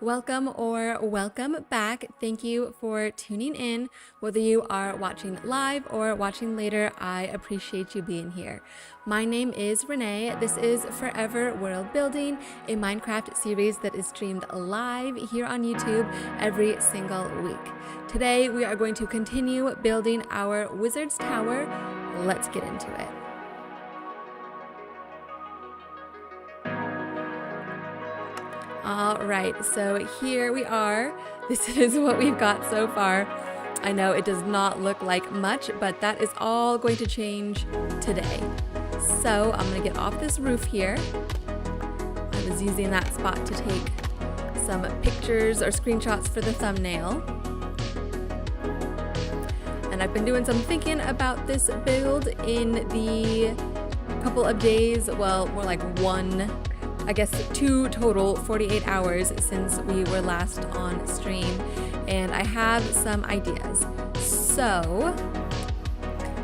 Welcome or welcome back. Thank you for tuning in. Whether you are watching live or watching later, I appreciate you being here. My name is Renee. This is Forever World Building, a Minecraft series that is streamed live here on YouTube every single week. Today, we are going to continue building our Wizard's Tower. Let's get into it. All right, so here we are. This is what we've got so far. I know it does not look like much, but that is all going to change today. So I'm gonna get off this roof here. I was using that spot to take some pictures or screenshots for the thumbnail. And I've been doing some thinking about this build in the couple of days, well, more like I guess 2 total 48 hours since we were last on stream, and I have some ideas. So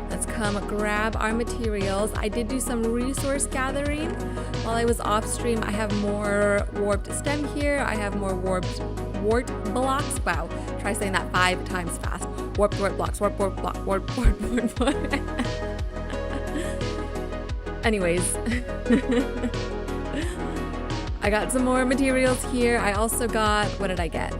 let's come grab our materials. I did do some resource gathering while I was off stream. I have more warped stem here. I have more wart blocks. Wow, try saying that 5 times fast. Warped blocks, warp block, warp. Anyways. I got some more materials here. I also got, what did I get?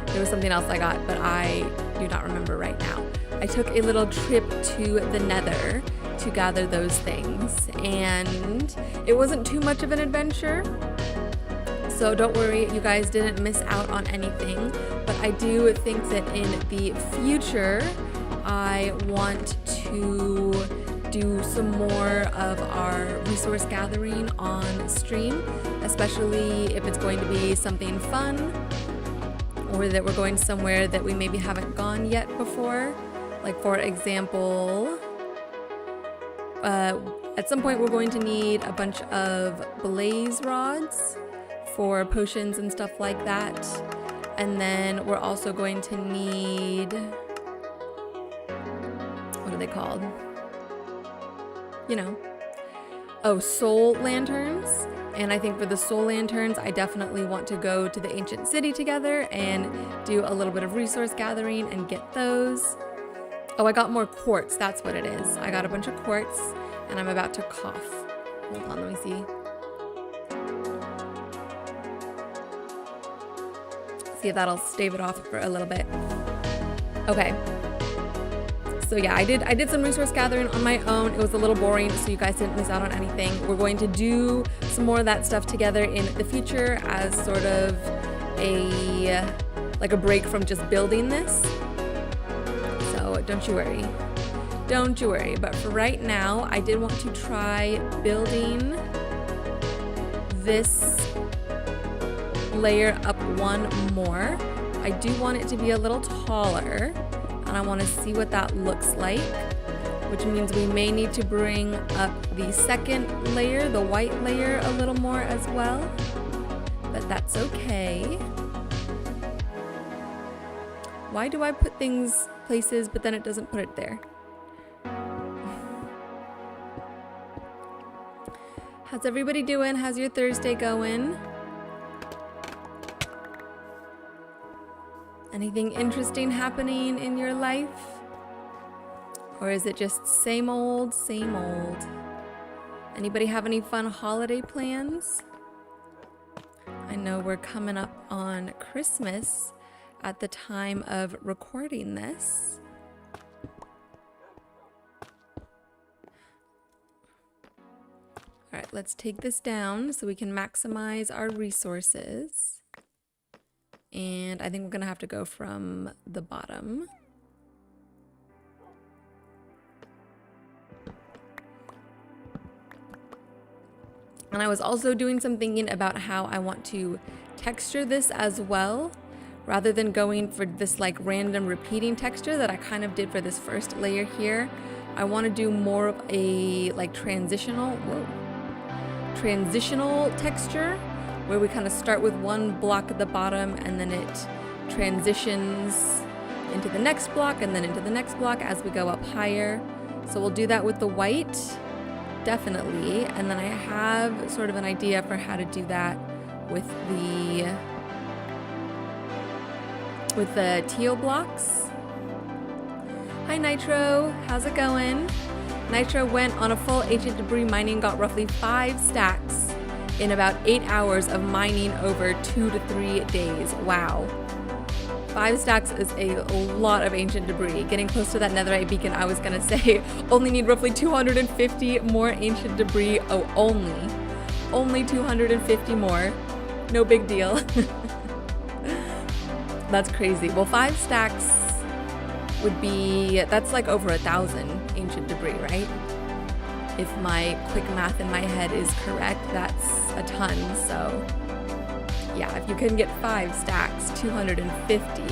There was something else I got, but I do not remember right now. I took a little trip to the Nether to gather those things, and it wasn't too much of an adventure. So don't worry, you guys didn't miss out on anything, but I do think that in the future, I want to do some more of our resource gathering on stream, especially if it's going to be something fun or that we're going somewhere that we maybe haven't gone yet before. Like, for example, at some point we're going to need a bunch of blaze rods for potions and stuff like that. And then we're also going to need, what are they called? You know, soul lanterns. And I think for the soul lanterns, I definitely want to go to the ancient city together and do a little bit of resource gathering and get those. Oh, I got more quartz. That's what it is. I got a bunch of quartz and I'm about to cough. Hold on, let me see. See if that'll stave it off for a little bit. Okay. So yeah, I did some resource gathering on my own. It was a little boring, so you guys didn't miss out on anything. We're going to do some more of that stuff together in the future as sort of a break from just building this. So don't you worry. Don't you worry. But for right now, I did want to try building this layer up one more. I do want it to be a little taller. And I want to see what that looks like, which means we may need to bring up the second layer, the white layer, a little more as well, but that's okay. Why do I put things places but then it doesn't put it there? How's everybody doing? How's your Thursday going? Anything interesting happening in your life? Or is it just same old, same old? Anybody have any fun holiday plans? I know we're coming up on Christmas at the time of recording this. All right, let's take this down so we can maximize our resources. And I think we're gonna have to go from the bottom. And I was also doing some thinking about how I want to texture this as well, rather than going for this like random repeating texture that I kind of did for this first layer here. I want to do more of a like transitional texture, where we kind of start with one block at the bottom and then it transitions into the next block and then into the next block as we go up higher. So we'll do that with the white, definitely. And then I have sort of an idea for how to do that with the teal blocks. Hi Nitro, how's it going? Nitro went on a full ancient debris mining, got roughly 5 stacks in about 8 hours of mining over 2 to 3 days. Wow. 5 stacks is a lot of ancient debris. Getting close to that netherite beacon, I was gonna say, only need roughly 250 more ancient debris. Oh, only 250 more. No big deal. That's crazy. Well, 5 stacks would be, that's like over 1,000 ancient debris, right? If my quick math in my head is correct, that's a ton. So yeah, if you can get 5 stacks, 250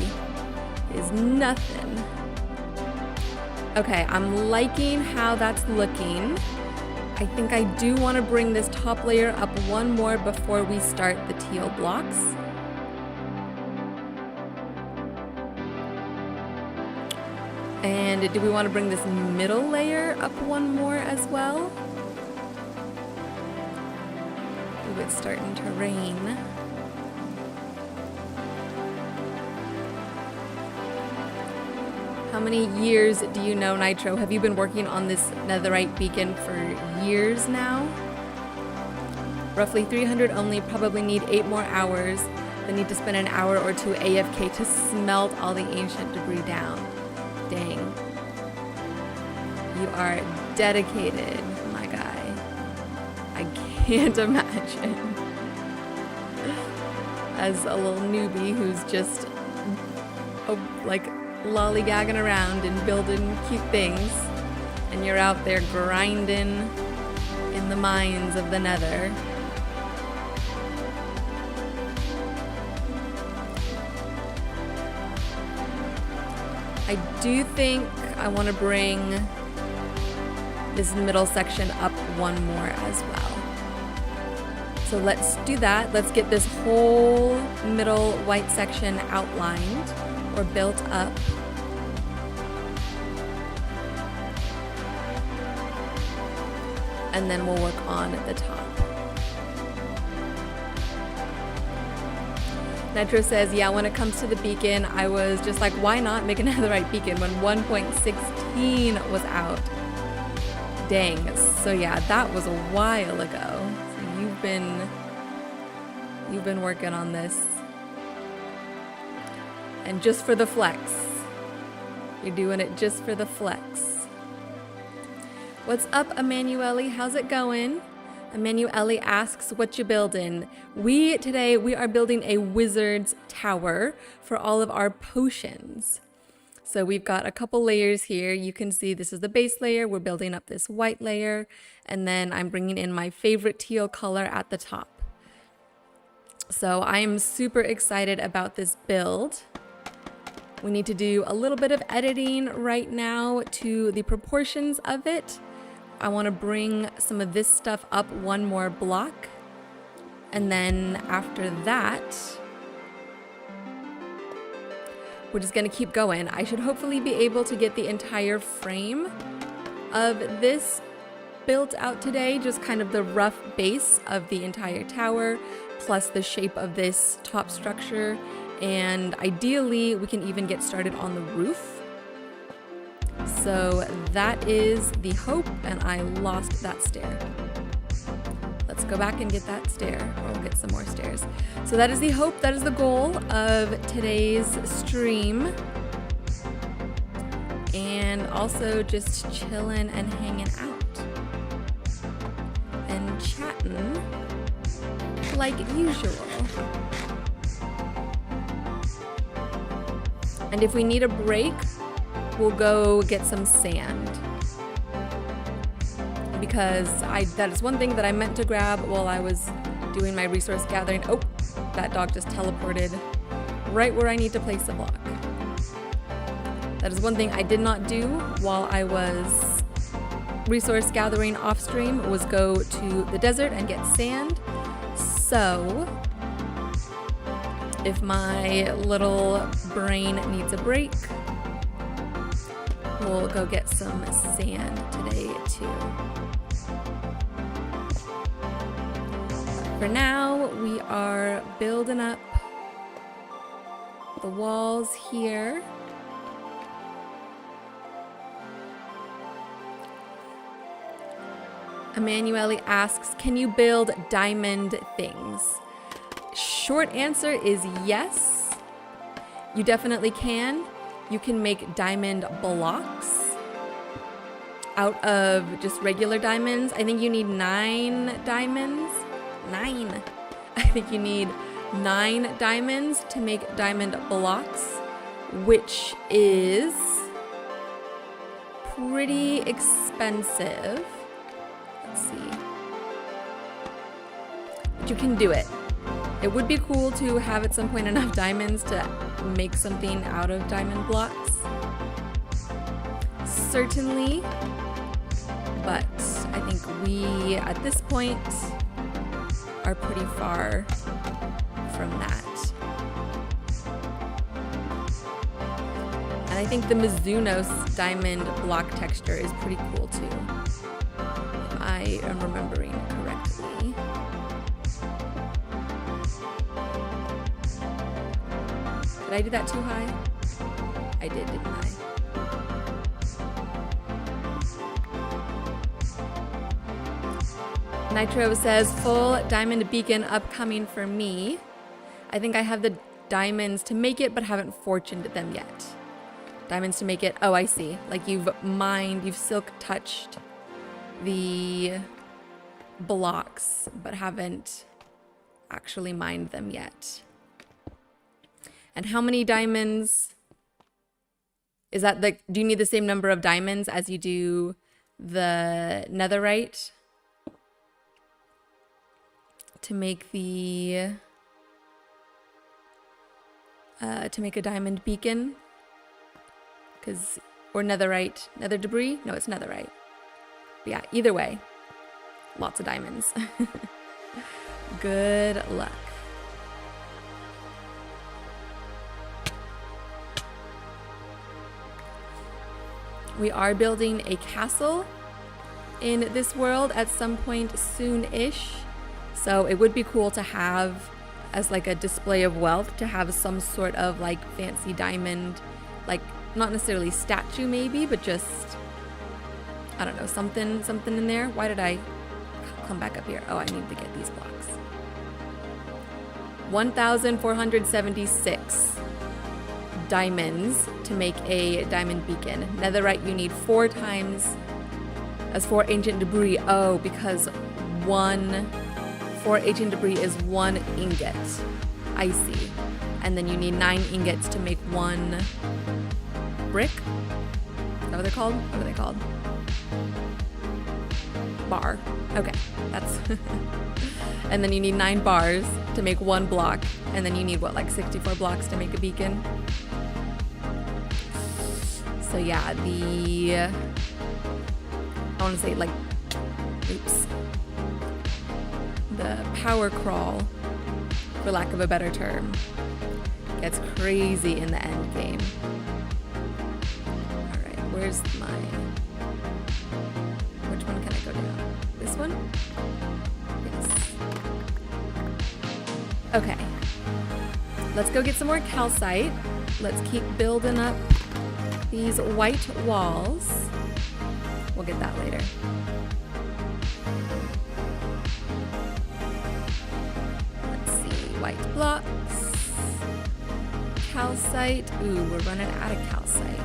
is nothing. Okay, I'm liking how that's looking. I think I do want to bring this top layer up one more before we start the teal blocks. And do we want to bring this middle layer up one more as well? Ooh, it's starting to rain. How many years do you know, Nitro? Have you been working on this netherite beacon for years now? Roughly 300 only, probably need 8 more hours. Then need to spend an hour or 2 AFK to smelt all the ancient debris down. Dang. You are dedicated, my guy. I can't imagine. As a little newbie who's just like lollygagging around and building cute things, and you're out there grinding in the mines of the nether. I do think I want to bring this middle section up one more as well. So let's do that. Let's get this whole middle white section outlined or built up. And then we'll work on the top. Nitro says, yeah, when it comes to the beacon, I was just like, why not make a netherite beacon when 1.16 was out? Dang. So yeah, that was a while ago. So you've been working on this. And just for the flex. You're doing it just for the flex. What's up, Emanuele? How's it going? Emanuele asks, what you building? Today we are building a wizard's tower for all of our potions. So we've got a couple layers here. You can see this is the base layer. We're building up this white layer, and then I'm bringing in my favorite teal color at the top. So I am super excited about this build. We need to do a little bit of editing right now to the proportions of it. I want to bring some of this stuff up one more block. And then after that, we're just going to keep going. I should hopefully be able to get the entire frame of this built out today, just kind of the rough base of the entire tower, plus the shape of this top structure. And ideally, we can even get started on the roof. So that is the hope, and I lost that stair. Let's go back and get that stair, or we'll get some more stairs. So that is the hope, that is the goal of today's stream. And also just chilling and hanging out. And chatting like usual. And if we need a break, we'll go get some sand. Because that is one thing that I meant to grab while I was doing my resource gathering. Oh, that dog just teleported right where I need to place a block. That is one thing I did not do while I was resource gathering off stream, was go to the desert and get sand. So if my little brain needs a break, we'll go get some sand today too. For now, we are building up the walls here. Emanuele asks, can you build diamond things? Short answer is yes. You definitely can. You can make diamond blocks out of just regular diamonds. I think you need 9 diamonds. 9. I think you need 9 diamonds to make diamond blocks, which is pretty expensive. Let's see. But you can do it. It would be cool to have at some point enough diamonds to make something out of diamond blocks. Certainly. But I think we, at this point, are pretty far from that. And I think the Mizunos diamond block texture is pretty cool too, if I am remembering correctly. Did I do that too high? I did, didn't I? Nitro says, full diamond beacon upcoming for me. I think I have the diamonds to make it, but haven't fortuned them yet. Diamonds to make it. Oh, I see. Like you've silk touched the blocks, but haven't actually mined them yet. And how many diamonds? Is that the, do you need the same number of diamonds as you do the netherite? To make the to make a diamond beacon, or netherite, nether debris? No, it's netherite. But yeah, either way, lots of diamonds. Good luck. We are building a castle in this world at some point soon-ish. So it would be cool to have, as like a display of wealth, to have some sort of like fancy diamond, like not necessarily statue maybe, but just, I don't know, something in there. Why did I come back up here? Oh, I need to get these blocks. 1,476 diamonds to make a diamond beacon. Netherite you need 4 times as 4 ancient debris. Oh, because 4 ancient debris is 1 ingot. I see. And then you need 9 ingots to make 1 brick. Is that what they're called? What are they called? Bar. Okay, that's... And then you need 9 bars to make 1 block. And then you need, what, like 64 blocks to make a beacon? So yeah, I want to say like, oops. The power crawl, for lack of a better term, gets crazy in the end game. Alright, where's which one can I go down? This one? Yes. Okay. Let's go get some more calcite. Let's keep building up these white walls. We'll get that later. White blocks, calcite. Ooh, we're running out of calcite.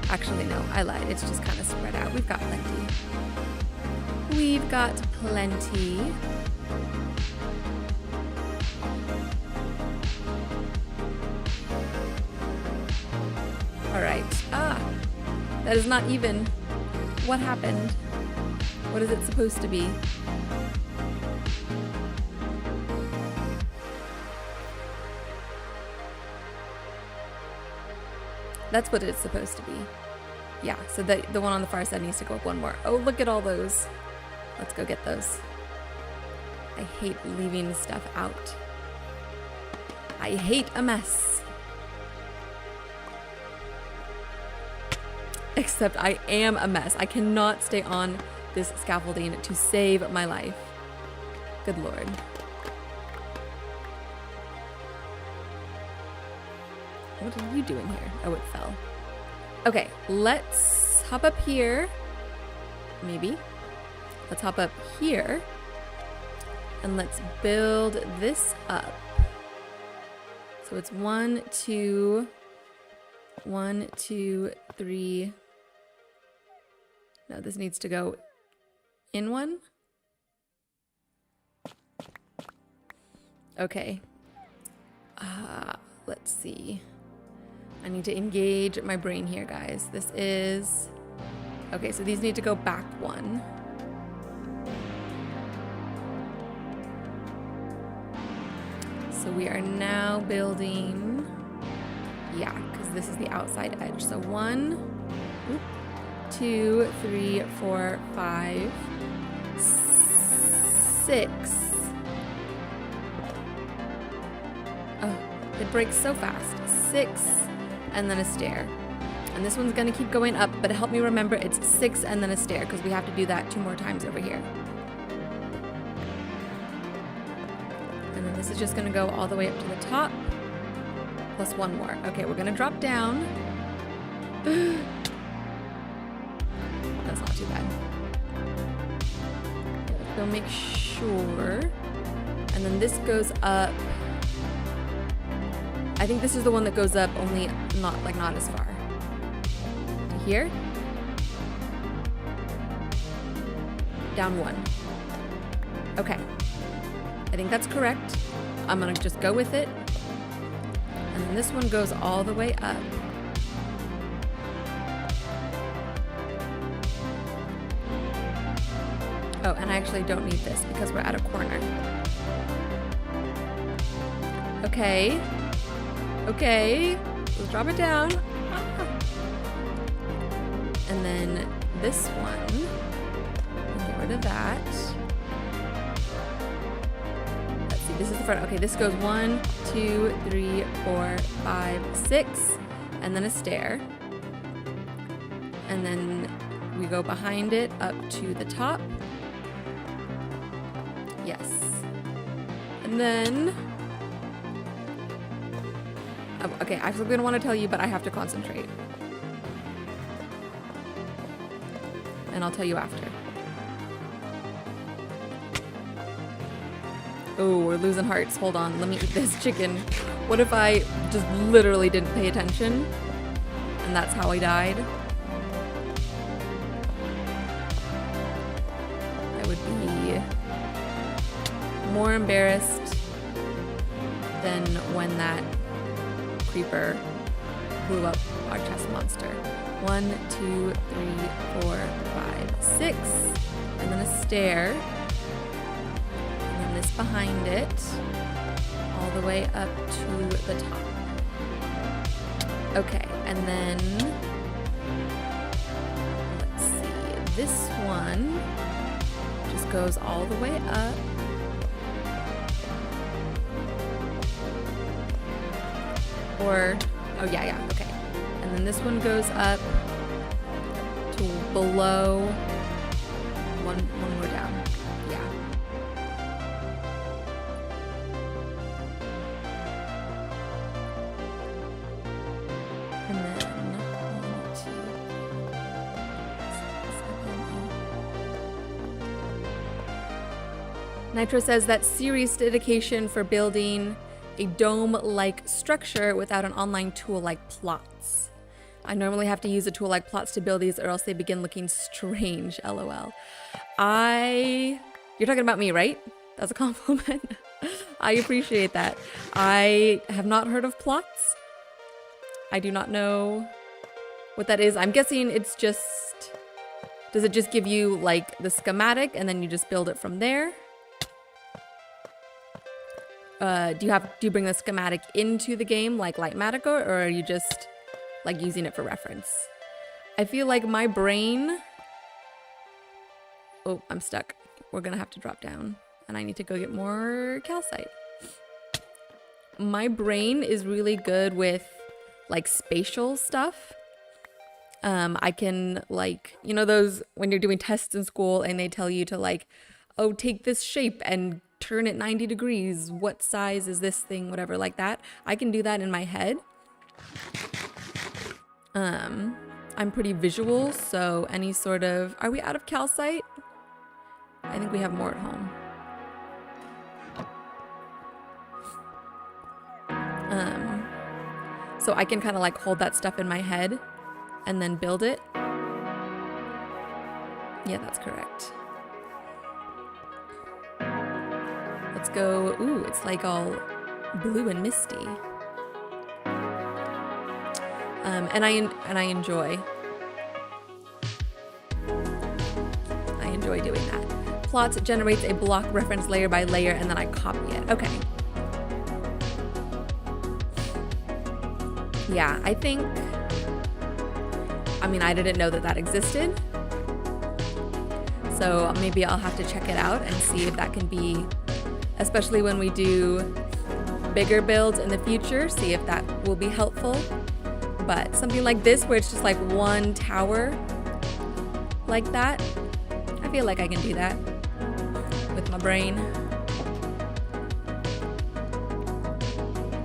Actually, no, I lied. It's just kind of spread out. We've got plenty. We've got plenty. All right. Ah, that is not even. What happened? What is it supposed to be? That's what it's supposed to be. Yeah, so the one on the far side needs to go up 1 more. Oh, look at all those. Let's go get those. I hate leaving stuff out. I hate a mess. Except I am a mess. I cannot stay on this scaffolding to save my life. Good Lord. What are you doing here? Oh, it fell. Okay, let's hop up here. Maybe. Let's hop up here. And let's build this up. So it's 1, 2, 1, 2, 3. No, this needs to go in one. Okay. Let's see. I need to engage my brain here, guys. This is... Okay, so these need to go back one. So we are now building... Yeah, because this is the outside edge. So 1, 2, 3, 4, 5, 6. Oh, it breaks so fast. 6, and then a stair. And this one's gonna keep going up, but help me remember it's 6 and then a stair, because we have to do that 2 more times over here. And then this is just gonna go all the way up to the top, plus 1 more. Okay, we're gonna drop down. That's not too bad. Let's go make sure. And then this goes up. I think this is the one that goes up, only not as far. To here. Down 1. Okay. I think that's correct. I'm gonna just go with it. And then this one goes all the way up. Oh, and I actually don't need this because we're at a corner. Okay. Okay. Let's drop it down. And then this one, get rid of that. Let's see, this is the front. Okay, this goes 1, 2, 3, 4, 5, 6, and then a stair. And then we go behind it up to the top. Yes. And then... Oh, okay, I actually don't want to tell you, but I have to concentrate. And I'll tell you after. Oh, we're losing hearts. Hold on, let me eat this chicken. What if I just literally didn't pay attention? And that's how I died? I would be more embarrassed than when that creeper blew up our chest monster. 1, 2, 3, 4, 5, 6, and then a stair, and then this behind it, all the way up to the top. Okay, and then let's see, this one just goes all the way up. Or, oh yeah, okay. And then this one goes up to below, one more down, yeah. And then, 1, 2, 3, 4, 5. Nitro says that serious dedication for building a dome-like structure without an online tool like plots. I normally have to use a tool like plots to build these or else they begin looking strange, lol. You're talking about me, right? That's a compliment. I appreciate that. I have not heard of plots. I do not know what that is. I'm guessing it's just, does it just give you like the schematic and then you just build it from there? Do you bring the schematic into the game like Lightmatica, or are you just like using it for reference? I feel like my brain... Oh, I'm stuck. We're gonna have to drop down and I need to go get more calcite. My brain is really good with like spatial stuff. I can like, you know those when you're doing tests in school and they tell you to like, oh, take this shape and turn it 90 degrees. What size is this thing? Whatever, like that. I can do that in my head. I'm pretty visual, so any sort of... Are we out of calcite? I think we have more at home. So I can kind of like hold that stuff in my head and then build it. Yeah, that's correct. Let's go. Ooh, it's like all blue and misty. And I enjoy doing that. Plots generates a block reference layer by layer, and then I copy it. Okay. Yeah, I think, I mean, I didn't know that that existed. So maybe I'll have to check it out and see if that can be, especially when we do bigger builds in the future, see if that will be helpful. But something like this, where it's just like one tower like that, I feel like I can do that with my brain.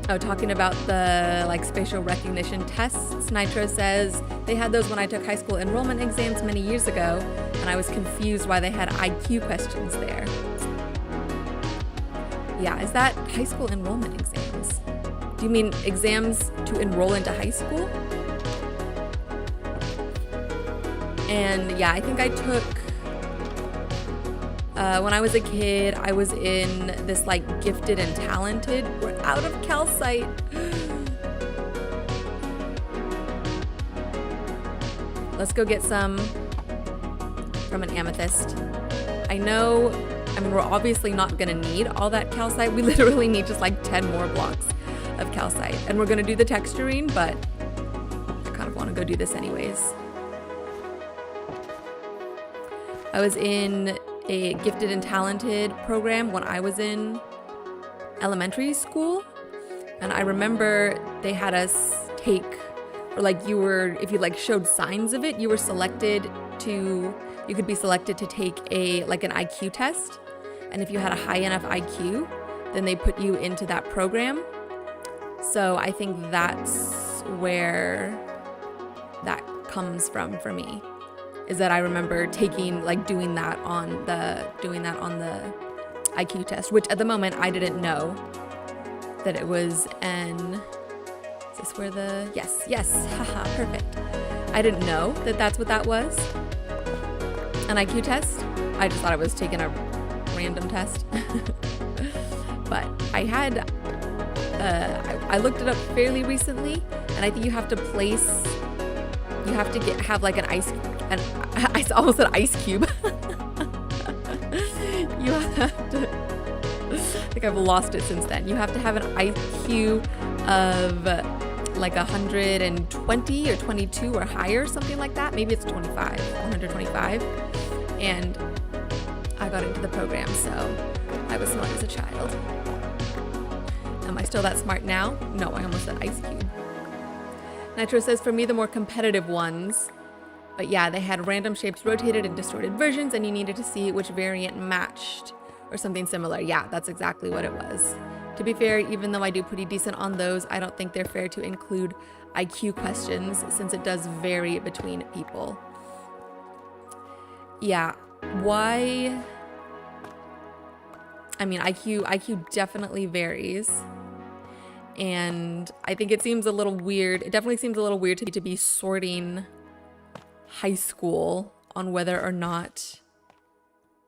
Oh, talking about the like spatial recognition tests, Nitro says they had those when I took high school enrollment exams many years ago, and I was confused why they had IQ questions there. Yeah, is that high school enrollment exams? Do you mean exams to enroll into high school? And yeah, I think I took, when I was a kid, I was in this like gifted and talented. We're out of calcite. Let's go get some from an amethyst. I mean, we're obviously not gonna need all that calcite. We literally need just like 10 more blocks of calcite. And we're gonna do the texturing, but I kind of wanna go do this anyways. I was in a gifted and talented program when I was in elementary school, and I remember they had us take, or like if you like showed signs of it, you could be selected to take an IQ test, and if you had a high enough IQ, then they put you into that program. So I think that's where that comes from for me. Is that I remember doing that on the IQ test, which at the moment I didn't know that it was is this where yes, haha, perfect. I didn't know that that's what that was, an IQ test. I just thought I was taking a random test. But I had, I looked it up fairly recently, and I think you have to have like an ice, I almost said ice cube. You have to, I think I've lost it since then. You have to have an IQ of like 120 or 22 or higher, something like that. Maybe it's 125. And I got into the program, so I was smart as a child. Am I still that smart now? No, I almost said ice cube. Nitro says, for me, the more competitive ones. But yeah, they had random shapes rotated and distorted versions, and you needed to see which variant matched or something similar. Yeah, that's exactly what it was. To be fair, even though I do pretty decent on those, I don't think they're fair to include IQ questions since it does vary between people. Yeah, why? I mean, IQ definitely varies. And I think it seems a little weird. It definitely seems a little weird to be sorting high school on whether or not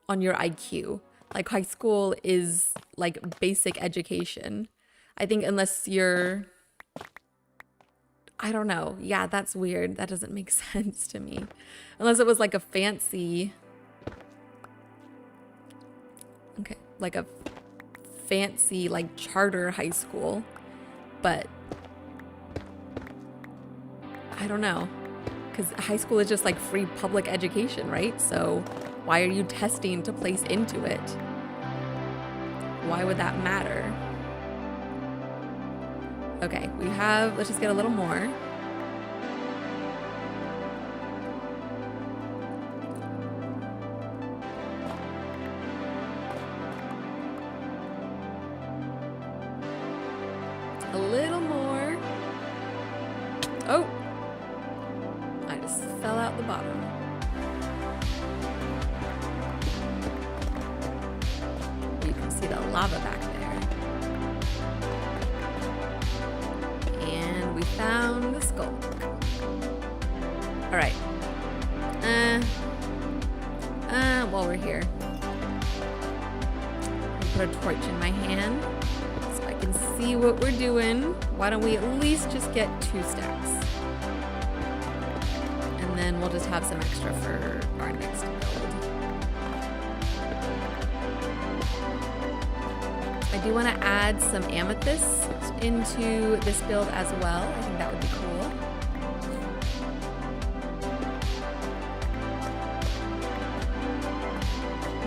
on your IQ. Like, high school is like basic education. I think unless you're, I don't know. Yeah, that's weird. That doesn't make sense to me. Unless it was like a fancy, okay, like a fancy like charter high school. But I don't know, because high school is just like free public education, right? So why are you testing to place into it? Why would that matter? Okay, let's just get a little more. A little more. Oh! I just fell out the bottom. You can see the lava back there. And we found the skulk. Alright. While we're here, I'll put a torch in my hand so I can see what we're doing. Why don't we at least just get 2 stacks? And then we'll just have some extra for our next build. I do want to add some amethyst into this build as well. I think that would be cool.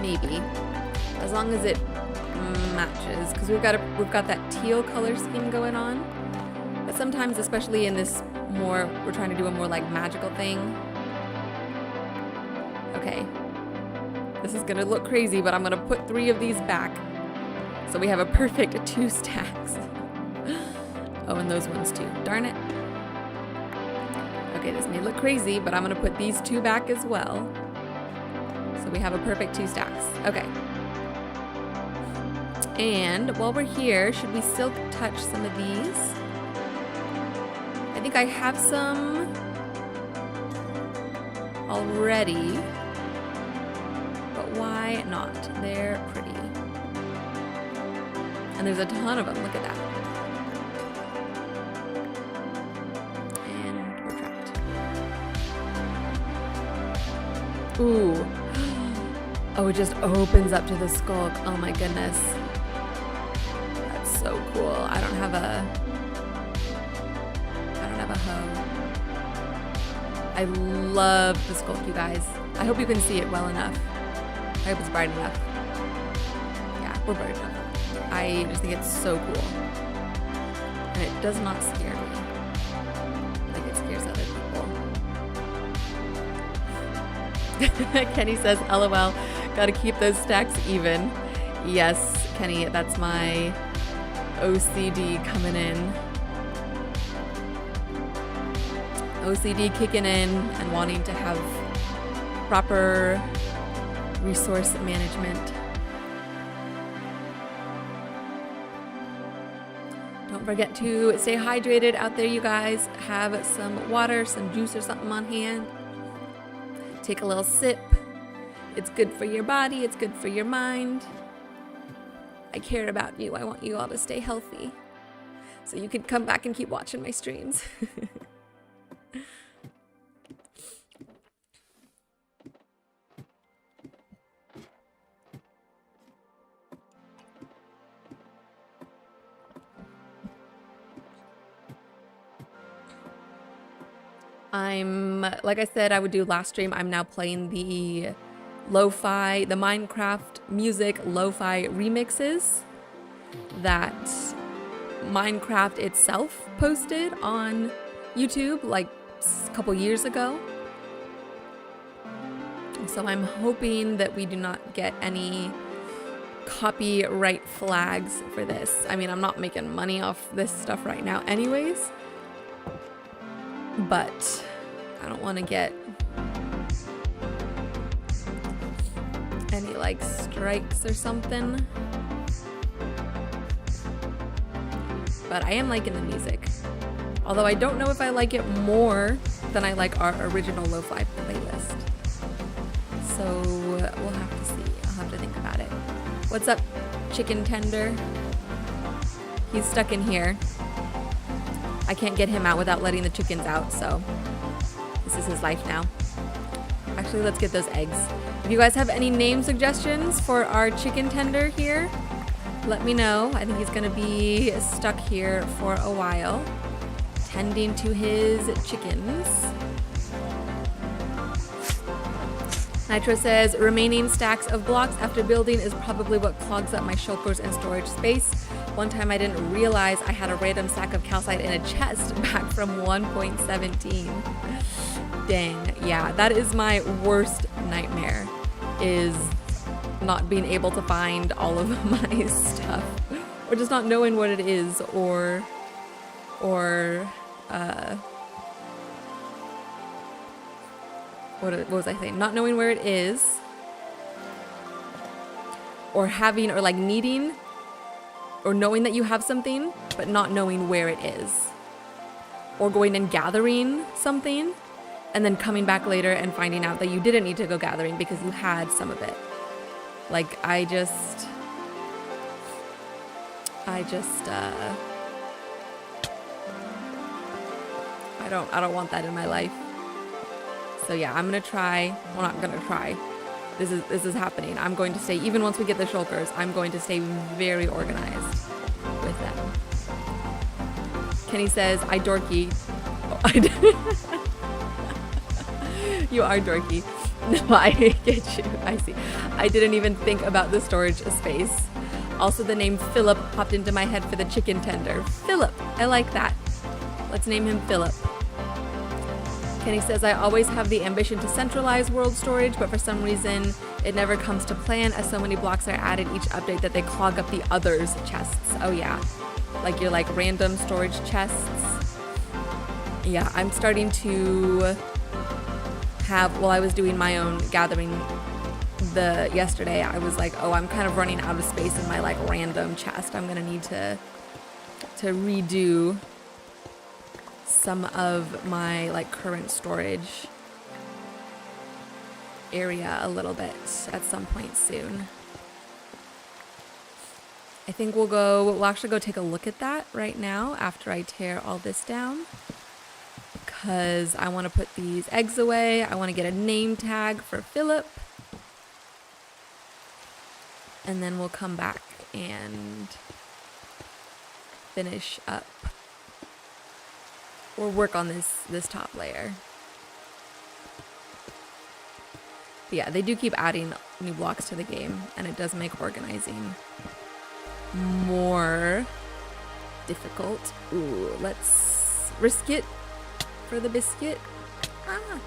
Maybe, as long as it matches, because we've got that teal color scheme going on. But sometimes, especially in this we're trying to do a more like magical thing. Okay, this is gonna look crazy, but I'm gonna put 3 of these back, so we have a perfect 2 stacks. Oh, and those ones too. Darn it. Okay, this may look crazy, but I'm gonna put these 2 back as well. So we have a perfect 2 stacks. Okay. And while we're here, should we silk touch some of these? I think I have some already, but why not? They're pretty. And there's a ton of them. Look at that. And we're trapped. Ooh. Oh, it just opens up to the skulk. Oh my goodness. That's so cool. I don't have a hoe. I love the skulk, you guys. I hope you can see it well enough. I hope it's bright enough. Yeah, we're bright enough. I just think it's so cool. And it does not scare me like it scares other people. Kenny says, LOL. Gotta keep those stacks even. Yes, Kenny, that's my OCD coming in. OCD kicking in and wanting to have proper resource management. Don't forget to stay hydrated out there, you guys. Have some water, some juice or something on hand. Take a little sip. It's good for your body. It's good for your mind. I care about you. I want you all to stay healthy. So you can come back and keep watching my streams. Like I said, I would do last stream, I'm now playing the LoFi, the Minecraft music LoFi remixes that Minecraft itself posted on YouTube like a couple years ago. So I'm hoping that we do not get any copyright flags for this. I mean, I'm not making money off this stuff right now anyways, but I don't want to get any like strikes or something. But I am liking the music. Although I don't know if I like it more than I like our original Lo-Fi playlist. So we'll have to see. I'll have to think about it. What's up, chicken tender? He's stuck in here. I can't get him out without letting the chickens out, so this is his life now. Actually, let's get those eggs. If you guys have any name suggestions for our chicken tender here, let me know. I think he's gonna be stuck here for a while, tending to his chickens. Nitro says, remaining stacks of blocks after building is probably what clogs up my shulkers and storage space. One time I didn't realize I had a random stack of calcite in a chest back from 1.17. Dang, yeah, that is my worst nightmare, is not being able to find all of my stuff, or just not knowing what it is, or or what was I saying? Not knowing where it is, or having, or like needing, or knowing that you have something, but not knowing where it is, or going and gathering something, and then coming back later and finding out that you didn't need to go gathering because you had some of it. Like, I don't want that in my life. So yeah, I'm gonna try. Well, not gonna try. This is happening. I'm going to stay, even once we get the shulkers, I'm going to stay very organized with them. Kenny says, I dorky. Oh, you are dorky. No, I get you. I see. I didn't even think about the storage space. Also, the name Philip popped into my head for the chicken tender. Philip. I like that. Let's name him Philip. Kenny says, I always have the ambition to centralize world storage, but for some reason it never comes to plan as so many blocks are added each update that they clog up the others' chests. Oh yeah. Like your like random storage chests. Yeah, I'm starting to have, while I was doing my own gathering yesterday, I was like, oh, I'm kind of running out of space in my like random chest. I'm gonna need to redo some of my like current storage area a little bit at some point soon. I think we'll actually go take a look at that right now after I tear all this down, because I want to put these eggs away. I want to get a name tag for Philip, and then we'll come back and finish up or work on this top layer. But yeah, they do keep adding new blocks to the game, and it does make organizing more difficult. Ooh, let's risk it for the biscuit. And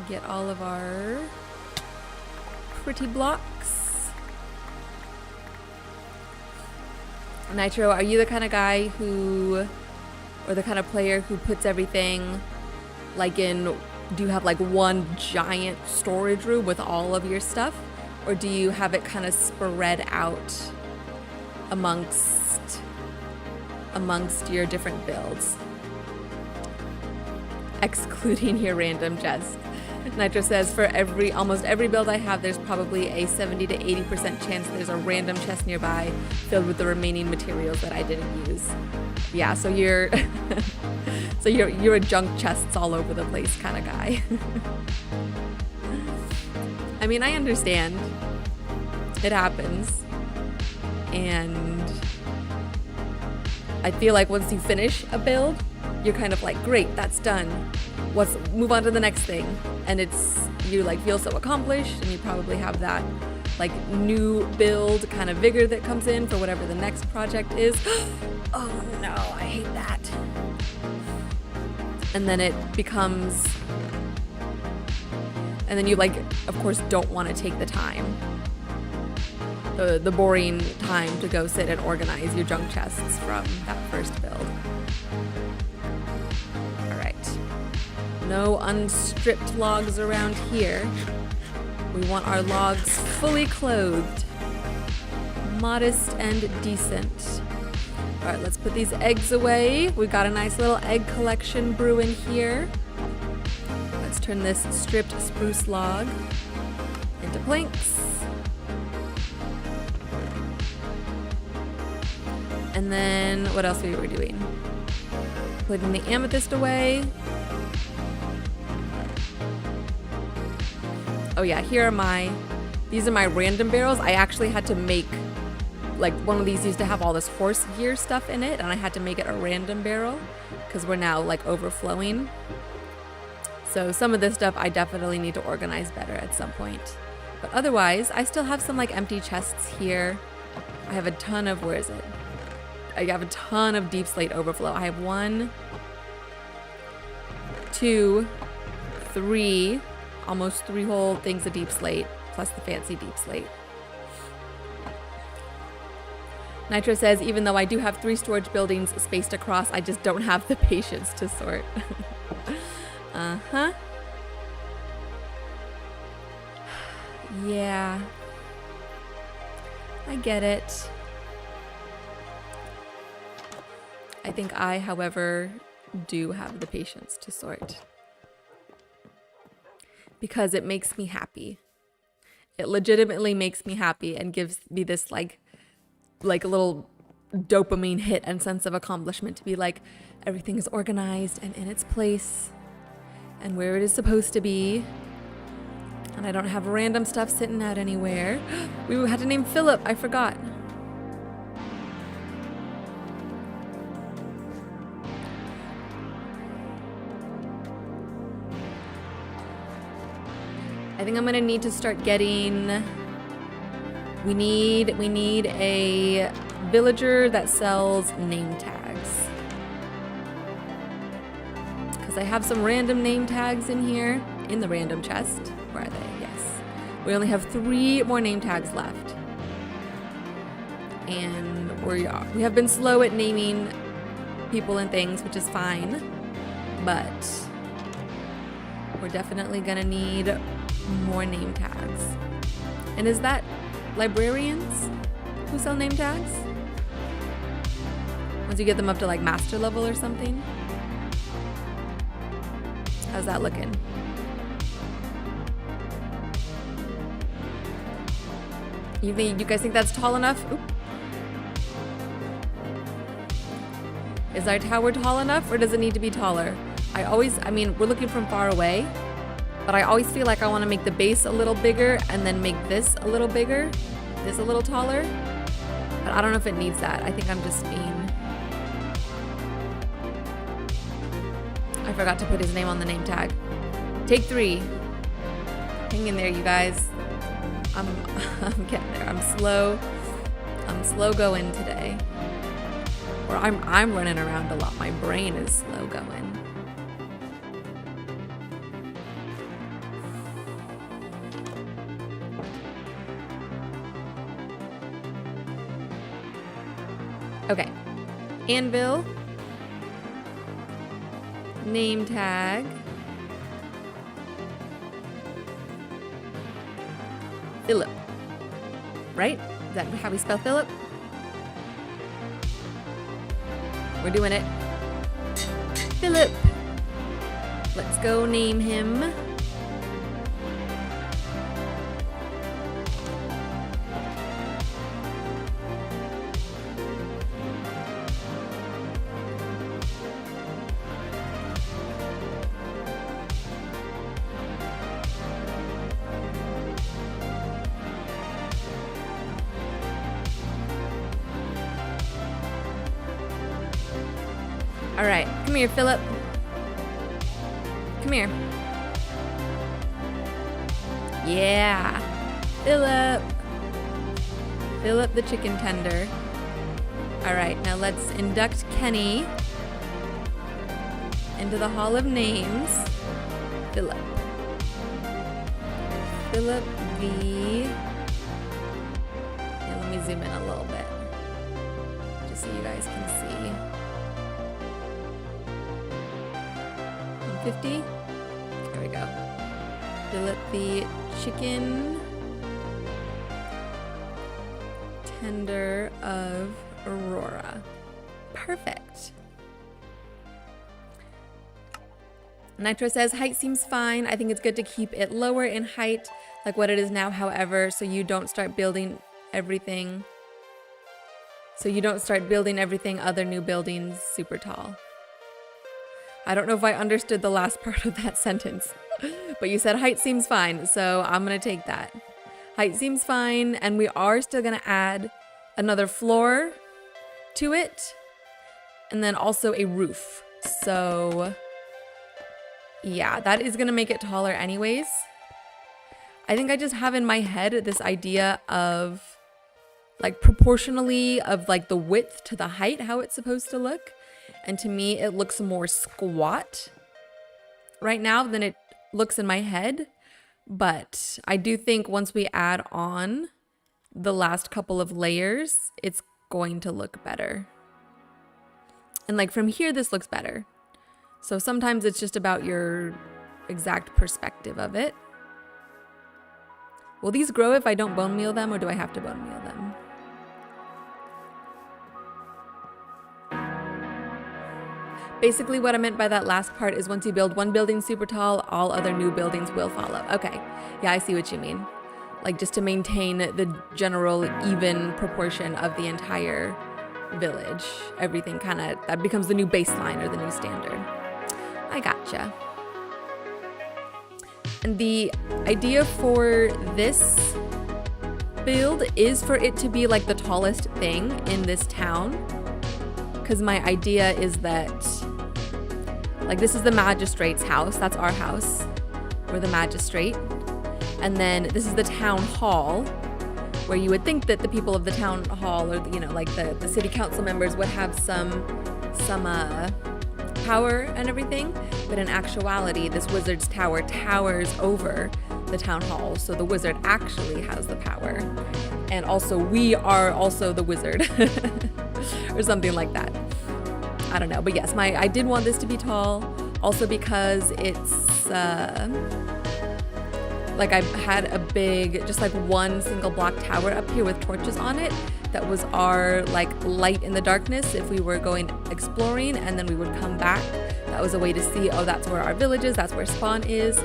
get all of our pretty blocks. Nitro, are you the kind of guy who, or the kind of player who puts everything like in, do you have like one giant storage room with all of your stuff? Or do you have it kind of spread out amongst your different builds? Excluding your random chest. Nitro says, for almost every build I have, there's probably a 70 to 80% chance there's a random chest nearby filled with the remaining materials that I didn't use. Yeah, so you're you're a junk chests all over the place kind of guy. I mean, I understand. It happens. And I feel like once you finish a build, you're kind of like, great, that's done. Let's move on to the next thing. And you like feel so accomplished, and you probably have that like new build kind of vigor that comes in for whatever the next project is. Oh no, I hate that. And then it becomes, and then you like, of course, don't want to take the time, the boring time to go sit and organize your junk chests from that first build. All right. No unstripped logs around here. We want our logs fully clothed, modest and decent. All right, let's put these eggs away. We've got a nice little egg collection brewing here. Let's turn this stripped spruce log into planks. And then what else we were doing? Putting the amethyst away. Oh yeah, these are my random barrels. I actually had to make, like, one of these used to have all this horse gear stuff in it, and I had to make it a random barrel because we're now like overflowing. So some of this stuff I definitely need to organize better at some point. But otherwise, I still have some like empty chests here. I have a ton of, where is it? I have a ton of deep slate overflow. I have 1, 2, 3, almost 3 whole things of deep slate, plus the fancy deep slate. Nitro says, even though I do have 3 storage buildings spaced across, I just don't have the patience to sort. Uh-huh. Yeah. I get it. I think I, however, do have the patience to sort. Because it makes me happy. It legitimately makes me happy and gives me this like a little dopamine hit and sense of accomplishment to be like, everything is organized and in its place and where it is supposed to be. And I don't have random stuff sitting out anywhere. We had to name Philip, I forgot. I think I'm gonna need to start getting, we need a villager that sells name tags. Because I have some random name tags in here, in the random chest. Where are they? Yes. We only have 3 more name tags left. And we have been slow at naming people and things, which is fine. But we're definitely gonna need more name tags. And is that librarians who sell name tags? Once you get them up to like master level or something? How's that looking? You guys think that's tall enough? Oop. Is our tower tall enough or does it need to be taller? I mean, we're looking from far away, but I always feel like I want to make the base a little bigger and then make this a little bigger, this a little taller. But I don't know if it needs that. I think I'm just being... I forgot to put his name on the name tag. Take 3. Hang in there, you guys. I'm getting there. I'm slow going today. Or I'm running around a lot. My brain is slow going. Okay. Anvil. Name tag. Philip. Right? Is that how we spell Philip? We're doing it. Philip. Let's go name him. All right, come here, Philip. Come here. Yeah, Philip. Philip the chicken tender. All right, now let's induct Kenny into the Hall of Names. Philip. Philip the... Yeah, let me zoom in a little bit, just so you guys can see. 50. There we go. Philip the chicken tender of Aurora. Perfect. Nitro says height seems fine. I think it's good to keep it lower in height, like what it is now, however, so you don't start building everything. Other new buildings super tall. I don't know if I understood the last part of that sentence, but you said height seems fine, so I'm gonna take that. Height seems fine, and we are still gonna add another floor to it, and then also a roof. So yeah, that is gonna make it taller anyways. I think I just have in my head this idea of like proportionally of like the width to the height, how it's supposed to look. And to me, it looks more squat right now than it looks in my head. But I do think once we add on the last couple of layers, it's going to look better. And like from here, this looks better. So sometimes it's just about your exact perspective of it. Will these grow if I don't bone meal them, or do I have to bone meal them? Basically what I meant by that last part is once you build one building super tall, all other new buildings will follow. Okay, yeah, I see what you mean. Like just to maintain the general even proportion of the entire village. Everything kind of, that becomes the new baseline or the new standard. I gotcha. And the idea for this build is for it to be like the tallest thing in this town. Because my idea is that, like, this is the magistrate's house. That's our house. We're the magistrate. And then this is the town hall, where you would think that the people of the town hall, or, you know, like the city council members would have some power and everything. But in actuality, this wizard's tower towers over the town hall. So the wizard actually has the power. And also we are also the wizard or something like that. I don't know. But yes, I did want this to be tall also because it's like I had a big, just like one single block tower up here with torches on it. That was our like light in the darkness if we were going exploring, and then we would come back. That was a way to see, oh, that's where our village is, that's where spawn is.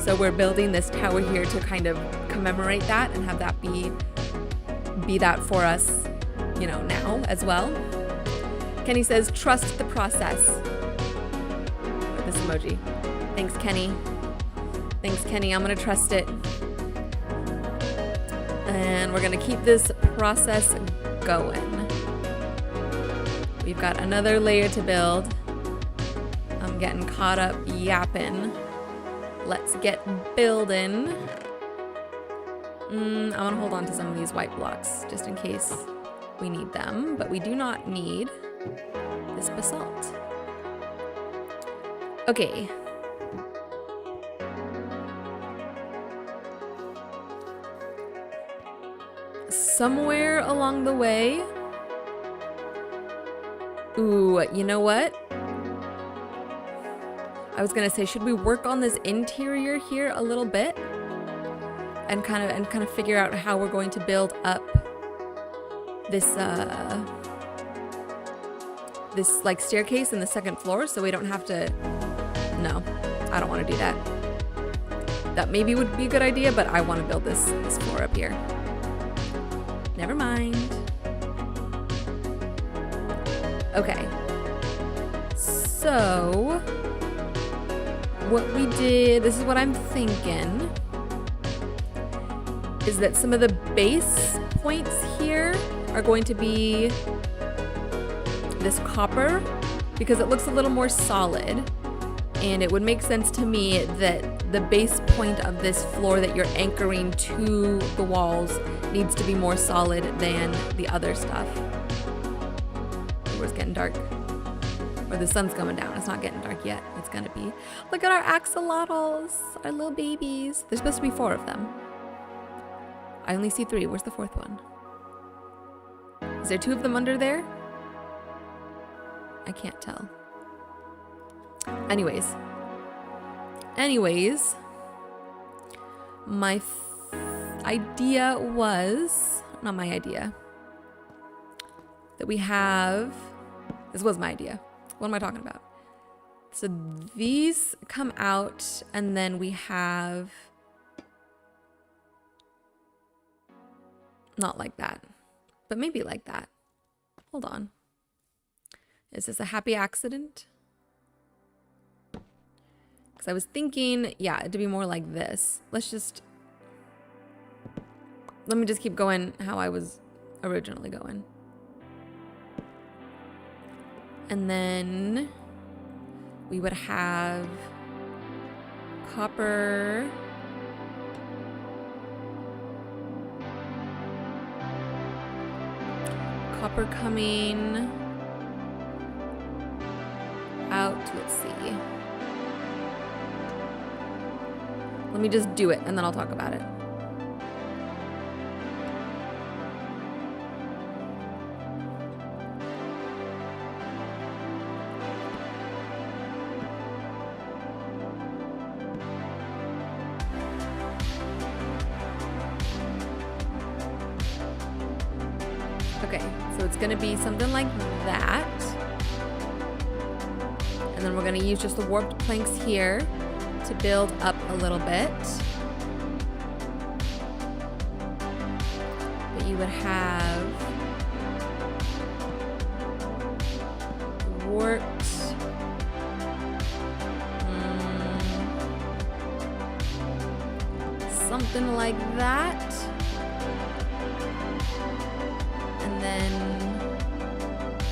So we're building this tower here to kind of commemorate that and have that be that for us, you know, now as well. Kenny says, trust the process. With this emoji. Thanks, Kenny. Thanks, Kenny. I'm gonna trust it. And we're gonna keep this process going. We've got another layer to build. I'm getting caught up yapping. Let's get building. I'm gonna hold on to some of these white blocks just in case we need them, but we do not need this basalt. Okay. Somewhere along the way. Ooh, you know what? I was gonna say, should we work on this interior here a little bit? And kind of figure out how we're going to build up this this like staircase in the second floor, so we don't have to. No, I don't want to do that. That maybe would be a good idea, but I want to build this floor up here. Never mind. Okay. So what we did, this is what I'm thinking, is that some of the base points here are going to be this copper because it looks a little more solid, and it would make sense to me that the base point of this floor that you're anchoring to the walls needs to be more solid than the other stuff. Ooh, it's getting dark. Or the sun's coming down. It's not getting dark yet. It's gonna be. Look at our axolotls, our little babies. There's supposed to be 4 of them. I only see 3. Where's the 4th one? Is there 2 of them under there? I can't tell. Anyways, my idea was, not my idea, that we have, this was my idea. What am I talking about? So these come out, and then we have, not like that, but maybe like that. Hold on. Is this a happy accident? Because I was thinking, yeah, to be more like this. Let me just keep going how I was originally going. And then we would have copper. Copper coming out. Let's see. Let me just do it and then I'll talk about it. Okay, so it's gonna be something like that. And then we're gonna use just the warped planks here to build up a little bit. But you would have warped something like that. And then,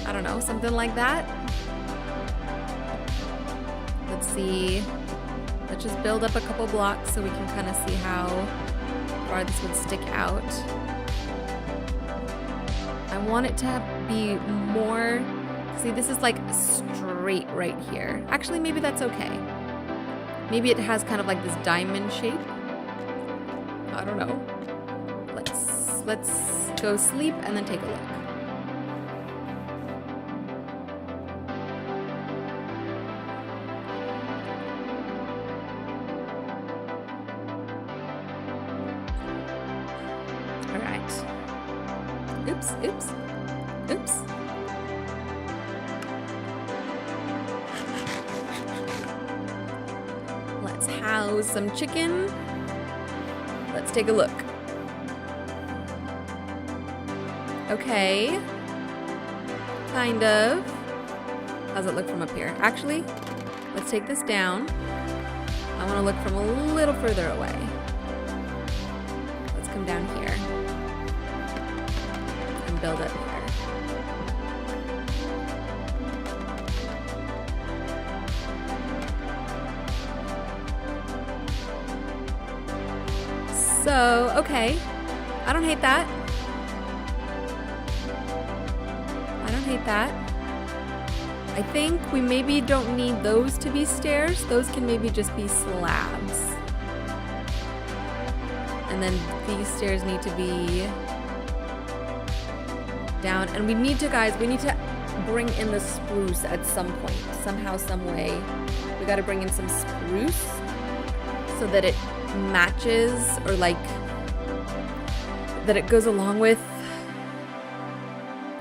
I don't know, something like that. Let's see. Let's just build up a couple blocks so we can kind of see how far this would stick out. I want it to be more, see, this is like straight right here. Actually, maybe that's okay. Maybe it has kind of like this diamond shape. I don't know. Let's go sleep and then take a look. All right. Oops, oops, oops. Let's house some chicken. Let's take a look. Okay. Kind of. How's it look from up here? Actually, let's take this down. I want to look from a little further away. Let's come down here and build it here. So, okay. I don't hate that. I don't hate that. I think we maybe don't need those to be stairs. Those can maybe just be slabs. And then these stairs need to be down. And we need to, guys, we need to bring in the spruce at some point. Somehow, some way. We gotta bring in some spruce so that it matches, or like that it goes along with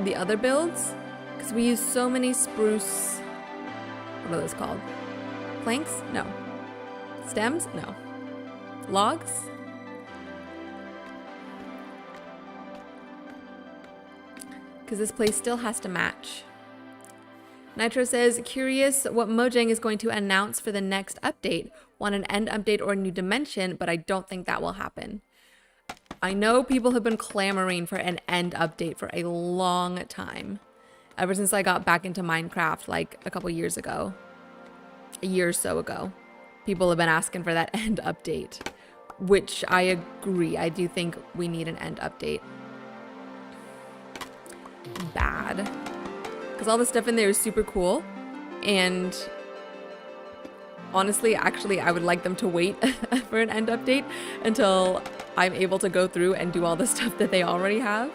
the other builds, because we use so many spruce, what are those called? Planks? No. Stems? No. Logs? Because this place still has to match. Nitro says, curious what Mojang is going to announce for the next update. Want an end update or a new dimension, but I don't think that will happen. I know people have been clamoring for an end update for a long time. Ever since I got back into Minecraft like a couple years ago. A year or so ago. People have been asking for that end update. Which I agree. I do think we need an end update. Bad. Because all the stuff in there is super cool, and honestly, actually, I would like them to wait for an end update until I'm able to go through and do all the stuff that they already have.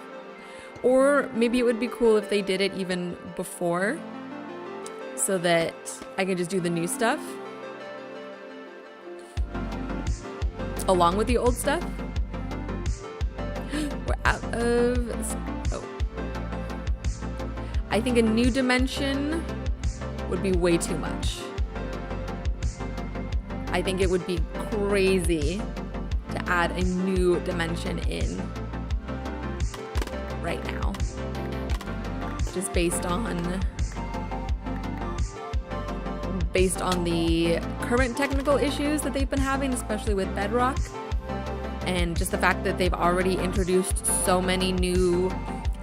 Or maybe it would be cool if they did it even before, so that I can just do the new stuff along with the old stuff. We're out of... oh. I think a new dimension would be way too much. I think it would be crazy to add a new dimension in right now. Just based on the current technical issues that they've been having, especially with Bedrock, and just the fact that they've already introduced so many new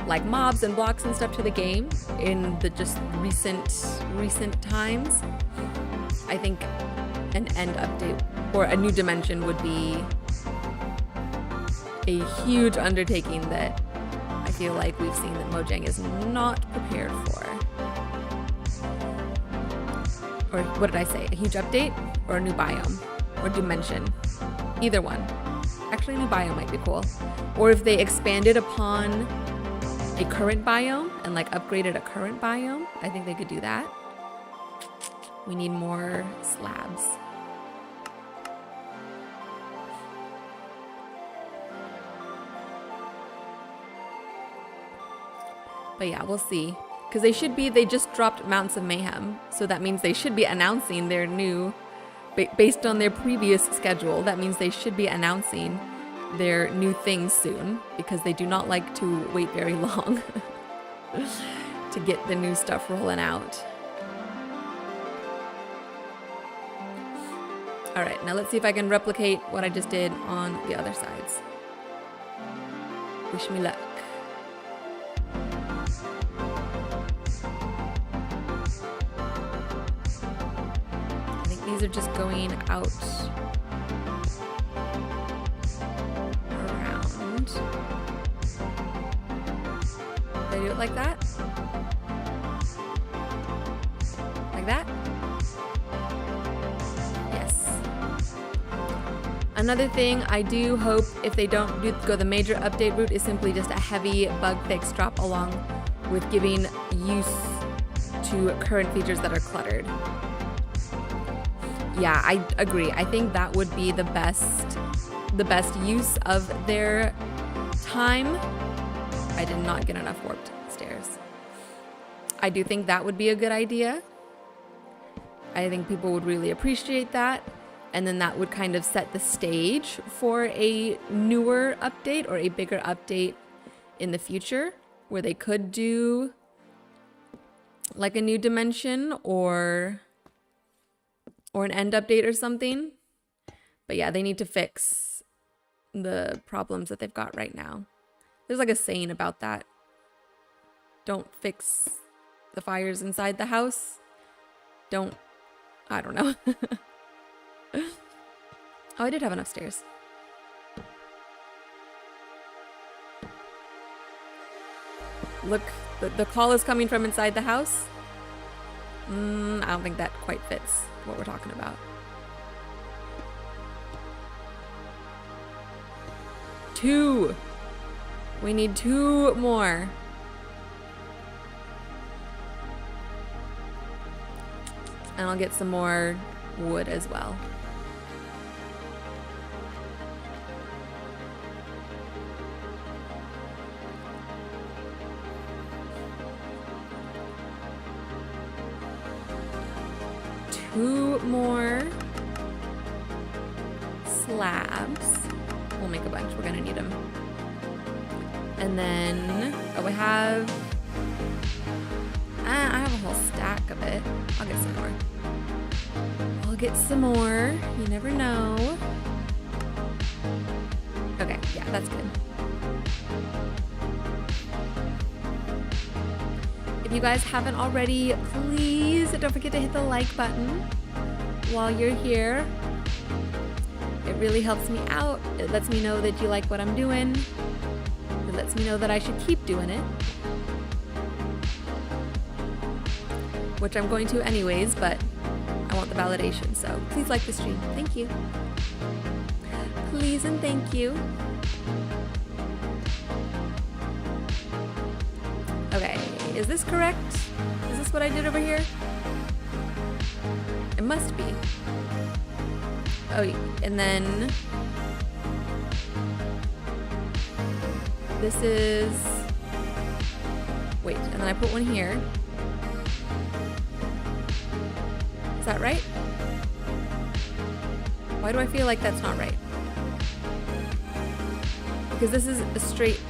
like mobs and blocks and stuff to the game in the just recent times. I think an end update or a new dimension would be a huge undertaking that I feel like we've seen that Mojang is not prepared for. Or what did I say? A huge update or a new biome or dimension? Either one. Actually, a new biome might be cool. Or if they expanded upon a current biome and like upgraded a current biome, I think they could do that. We need more slabs. But yeah, we'll see. Because they just dropped Mounts of Mayhem. So that means they should be announcing their new, based on their previous schedule, that means they should be announcing their new things soon. Because they do not like to wait very long to get the new stuff rolling out. Alright, now let's see if I can replicate what I just did on the other sides. Wish me luck. I think these are just going out around. Did I do it like that? Like that? Another thing I do hope, if they don't go the major update route, is simply just a heavy bug fix drop along with giving use to current features that are cluttered. Yeah, I agree. I think that would be the best use of their time. I did not get enough warped stairs. I do think that would be a good idea. I think people would really appreciate that. And then that would kind of set the stage for a newer update or a bigger update in the future, where they could do like a new dimension or an end update or something. But yeah, they need to fix the problems that they've got right now. There's like a saying about that. Don't fix the fires inside the house. I don't know. Oh, I did have enough stairs. Look, the call is coming from inside the house. I don't think that quite fits what we're talking about. 2. We need 2 more. And I'll get some more wood as well. Two more slabs. We'll make a bunch. We're gonna need them. And then, oh, I have a whole stack of it. I'll get some more. I'll get some more. You never know. Okay, yeah, that's good. If you guys haven't already, please don't forget to hit the like button while you're here. It really helps me out. It lets me know that you like what I'm doing. It lets me know that I should keep doing it. Which I'm going to anyways, but I want the validation, so please like the stream. Thank you. Please and thank you. Okay, is this correct? Is this what I did over here? It must be. Oh, and then this is, wait, and then I put one here. Is that right? Why do I feel like that's not right? Because this is a straight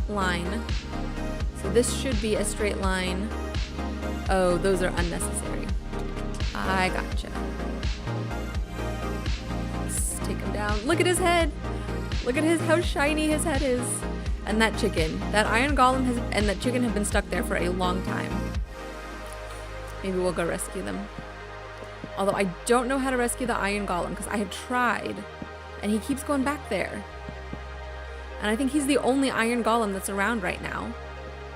line. So this should be a straight line. Oh, those are unnecessary. I gotcha. Let's take him down. Look at his head. Look at how shiny his head is. And that chicken. That iron golem and that chicken have been stuck there for a long time. Maybe we'll go rescue them. Although I don't know how to rescue the iron golem because I have tried and he keeps going back there. And I think he's the only iron golem that's around right now.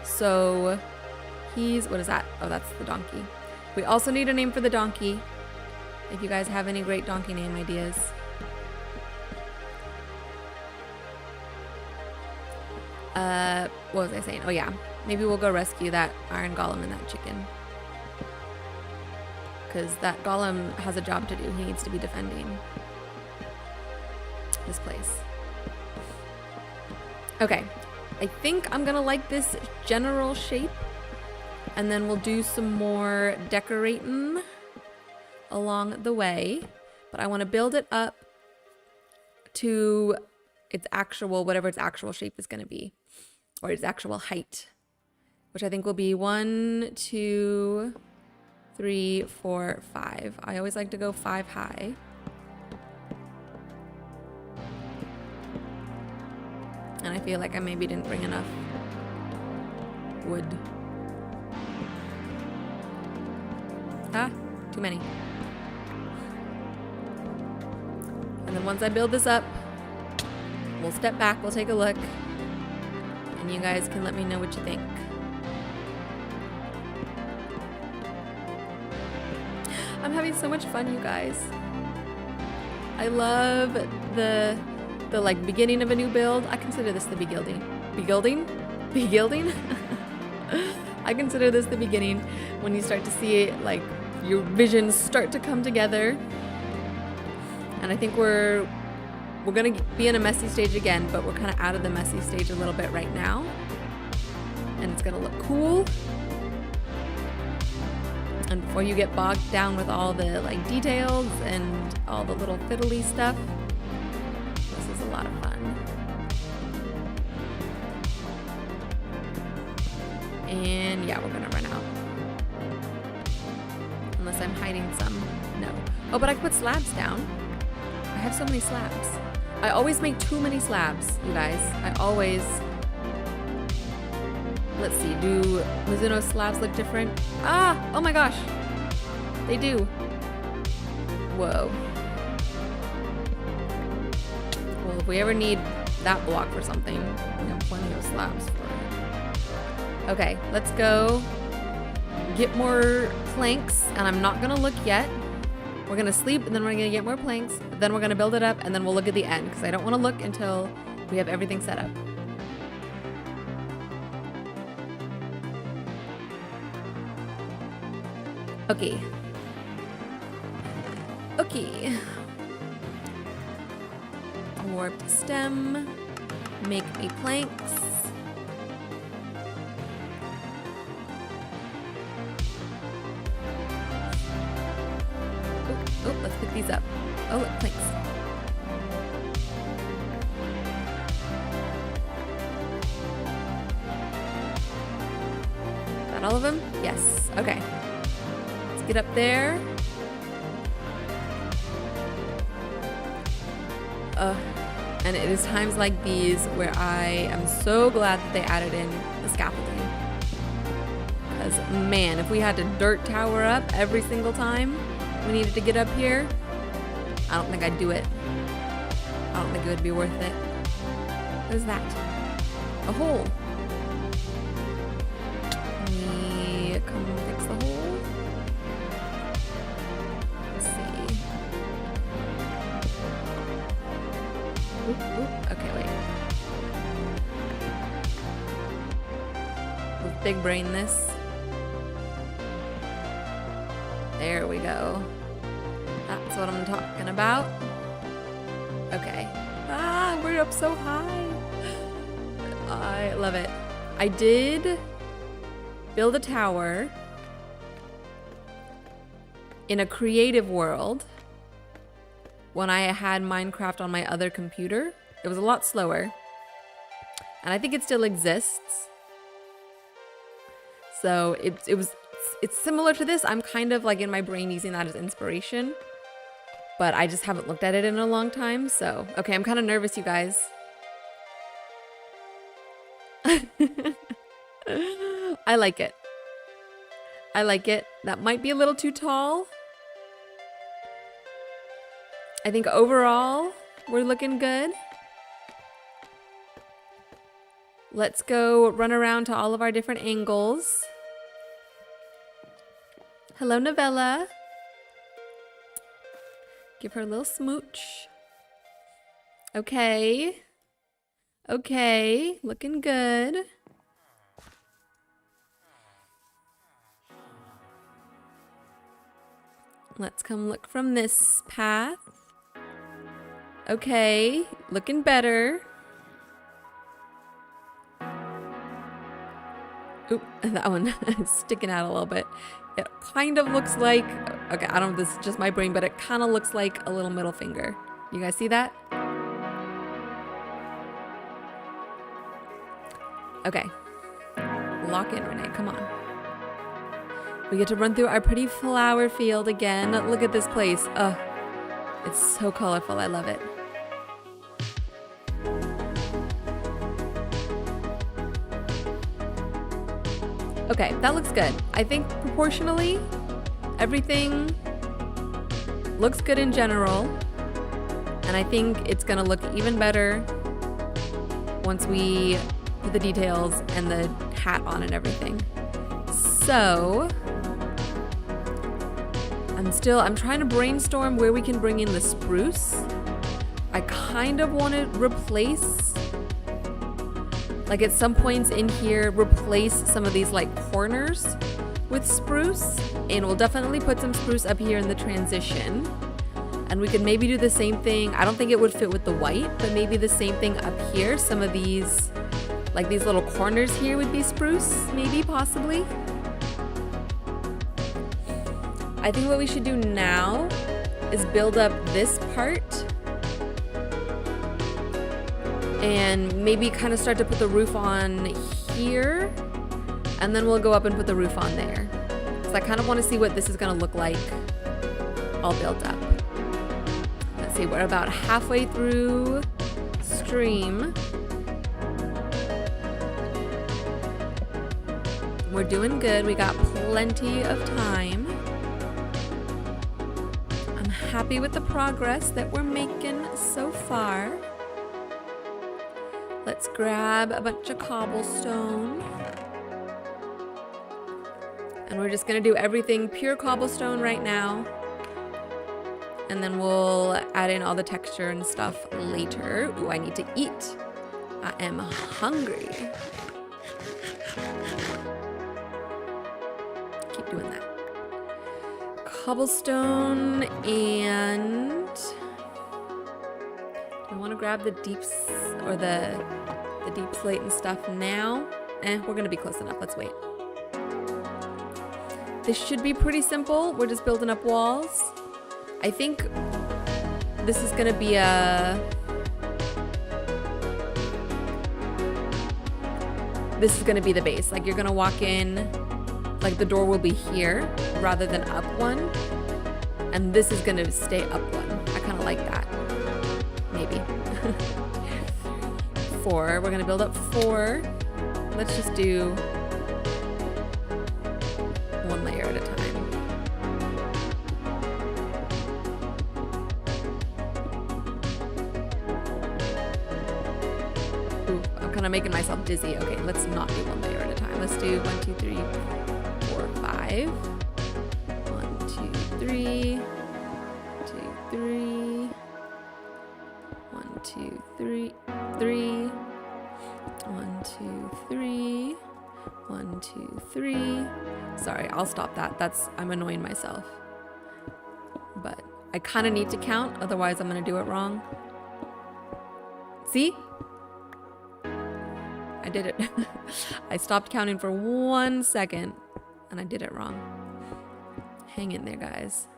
So what is that? Oh, that's the donkey. We also need a name for the donkey. If you guys have any great donkey name ideas. What was I saying? Oh yeah, maybe we'll go rescue that iron golem and that chicken. Because that golem has a job to do. He needs to be defending this place. Okay, I think I'm gonna like this general shape, and then we'll do some more decorating along the way. But I want to build it up to its actual, whatever its actual shape is going to be, or its actual height, which I think will be 1, 2, 3, 4, 5. I always like to go 5 high. And I feel like I maybe didn't bring enough wood. Ah, too many. And then once I build this up, we'll step back, we'll take a look, and you guys can let me know what you think. I'm having so much fun, you guys. I love the like beginning of a new build. I consider this the begilding. Begilding? I consider this the beginning, when you start to see like your visions start to come together. And I think we're gonna be in a messy stage again, but we're kind of out of the messy stage a little bit right now. And it's gonna look cool. And before you get bogged down with all the like details and all the little fiddly stuff, this is a lot of fun. And yeah, we're gonna run out. Unless I'm hiding some. No. Oh, but I can put slabs down. I have so many slabs. I always make too many slabs, you guys. I always... Let's see, do Mizunos slabs look different? Ah! Oh my gosh! They do. Whoa. Well, if we ever need that block for something, we have plenty of slabs for it. Okay, let's go get more planks, and I'm not gonna look yet. We're gonna sleep, and then we're gonna get more planks, then we're gonna build it up, and then we'll look at the end, because I don't wanna look until we have everything set up. Okay. Okay. Warped stem. Make a planks. Oh, let's pick these up. Oh, look, planks. Is that all of them? Yes. Okay. Let's get up there. And it is times like these where I am so glad that they added in the scaffolding. Because, man, if we had to dirt tower up every single time we needed to get up here, I don't think I'd do it. I don't think it would be worth it. What is that? A hole. Can we come fix the hole? Let's see. Oop, oop. Okay, wait. Let's big brain this. There we go. That's what I'm talking about. Okay. Ah, we're up so high. I love it. I did build a tower in a creative world when I had Minecraft on my other computer. It was a lot slower. And I think it still exists. So it's similar to this. I'm kind of like in my brain using that as inspiration. But I just haven't looked at it in a long time, so... Okay, I'm kind of nervous, you guys. I like it. I like it. That might be a little too tall. I think overall, we're looking good. Let's go run around to all of our different angles. Hello, Novella. Give her a little smooch. Okay. Okay, looking good. Let's come look from this path. Okay, looking better. That one is sticking out a little bit. It kind of looks like, okay, I don't know if this is just my brain, but it kind of looks like a little middle finger. You guys see that? Okay. Lock in, Renee, come on. We get to run through our pretty flower field again. Look at this place. It's so colorful, I love it. Okay, that looks good. I think proportionally, everything looks good in general. And I think it's gonna look even better once we put the details and the hat on and everything. So, I'm trying to brainstorm where we can bring in the spruce. I kind of want to replace, like at some points in here, replace some of these like corners with spruce, and we'll definitely put some spruce up here in the transition. And we could maybe do the same thing. I don't think it would fit with the white, but maybe the same thing up here. Some of these, like these little corners here would be spruce, maybe, possibly. I think what we should do now is build up this part and maybe kind of start to put the roof on here, and then we'll go up and put the roof on there. So I kind of want to see what this is going to look like all built up. Let's see, we're about halfway through stream. We're doing good. We got plenty of time. I'm happy with the progress that we're making so far. Let's grab a bunch of cobblestone. And we're just gonna do everything pure cobblestone right now. And then we'll add in all the texture and stuff later. Ooh, I need to eat. I am hungry. Keep doing that. Cobblestone, and I want to grab the deeps or the deep slate and stuff now. We're gonna be close enough. Let's wait. This should be pretty simple. We're just building up walls. I think this is gonna be the base. Like, you're gonna walk in, like the door will be here rather than up one, and this is gonna stay up one. I kind of like that. Maybe. 4. We're gonna build up 4. Let's just do one layer at a time. Ooh, I'm kind of making myself dizzy. Okay, let's not do one layer at a time. Let's do 1, 2, 3, 4, 5. 1, 2, 3. 2, 3. 1, 2, 3. 3. 1, 2, 3. 1, 2, 3. Sorry, I'll stop that. I'm annoying myself. But I kind of need to count, otherwise I'm gonna do it wrong. See? I did it. I stopped counting for 1 second and I did it wrong. Hang in there, guys.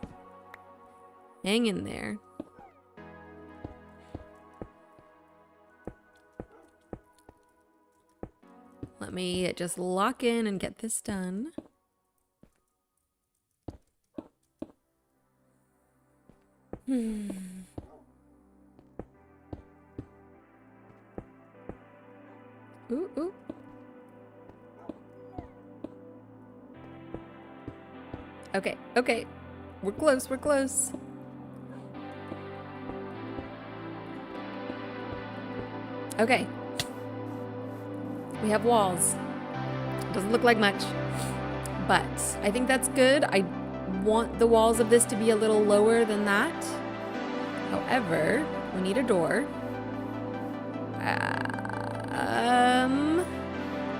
Hang in there. Let me just lock in and get this done. Ooh. Okay. We're close. Okay. We have walls. Doesn't look like much, but I think that's good. I want the walls of this to be a little lower than that. However, we need a door.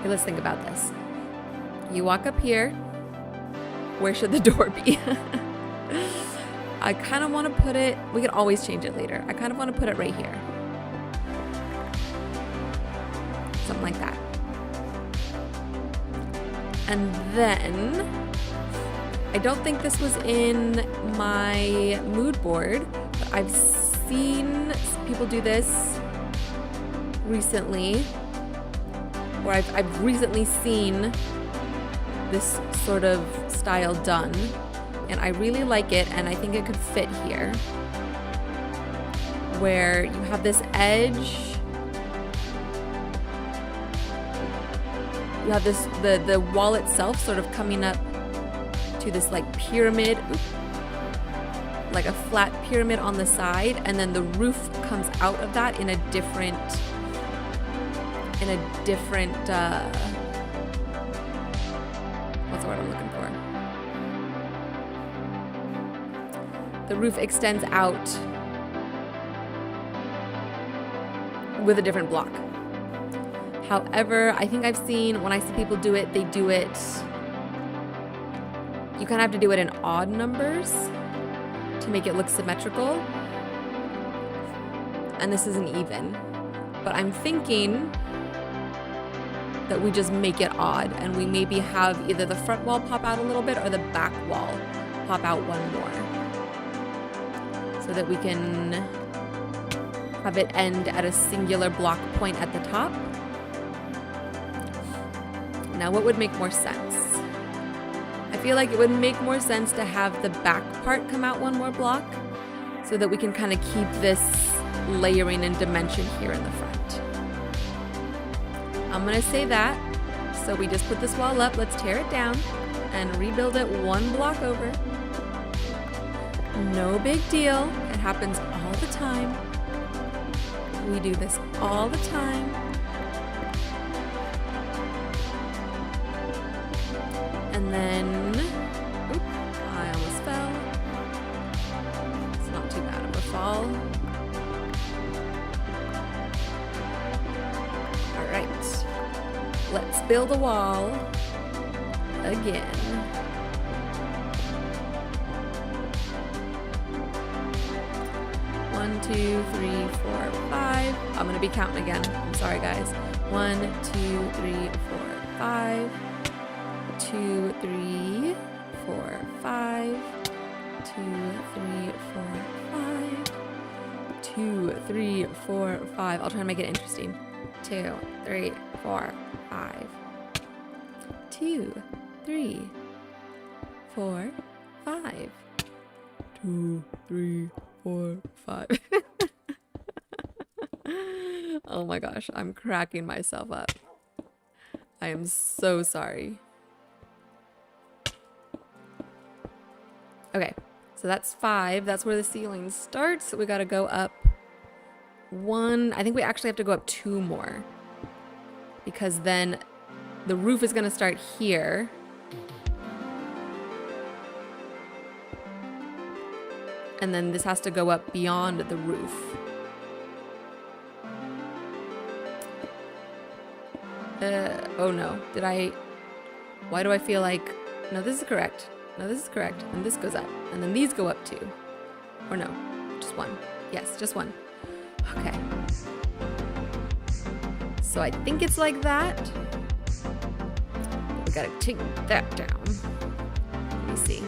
Okay, let's think about this. You walk up here. Where should the door be? I kind of want to put it, we can always change it later. I kind of want to put it right here. Something like that. And then, I don't think this was in my mood board, but I've seen people do this recently, or I've recently seen this sort of style done, and I really like it, and I think it could fit here, where you have this edge, you have this, the wall itself sort of coming up to this like pyramid, like a flat pyramid on the side, and then the roof comes out of that in a different what's the word I'm looking for? The roof extends out with a different block. However, I think I've seen, when I see people do it, they do it, you kind of have to do it in odd numbers to make it look symmetrical. And this isn't even. But I'm thinking that we just make it odd, and we maybe have either the front wall pop out a little bit or the back wall pop out one more, so that we can have it end at a singular block point at the top. Now, what would make more sense? I feel like it would make more sense to have the back part come out one more block, so that we can kind of keep this layering and dimension here in the front. I'm gonna say that. So we just put this wall up, let's tear it down and rebuild it one block over. No big deal, it happens all the time. We do this all the time. And then, oop, I almost fell. It's not too bad of a fall. All right, let's build a wall again. One, 2, 3, 4, 5. I'm gonna be counting again. I'm sorry, guys. 1, 2, 3, 4, 5. 2, 3, 4, 5. 2, 3, 4, 5. 2, 3, 4, 5. I'll try to make it interesting. 2, 3, 4, 5. 2, 3, 4, 5. 2, 3, 4, 5. Oh my gosh, I'm cracking myself up. I am so sorry. Okay, so that's 5. That's where the ceiling starts. We gotta go up 1. I think we actually have to go up 2 more, because then the roof is gonna start here. And then this has to go up beyond the roof. Oh no, why do I feel like, no, this is correct. No, this is correct. And this goes up. And then these go up too. Or no, just 1. Yes, just 1. Okay. So I think it's like that. We gotta take that down. Let me see.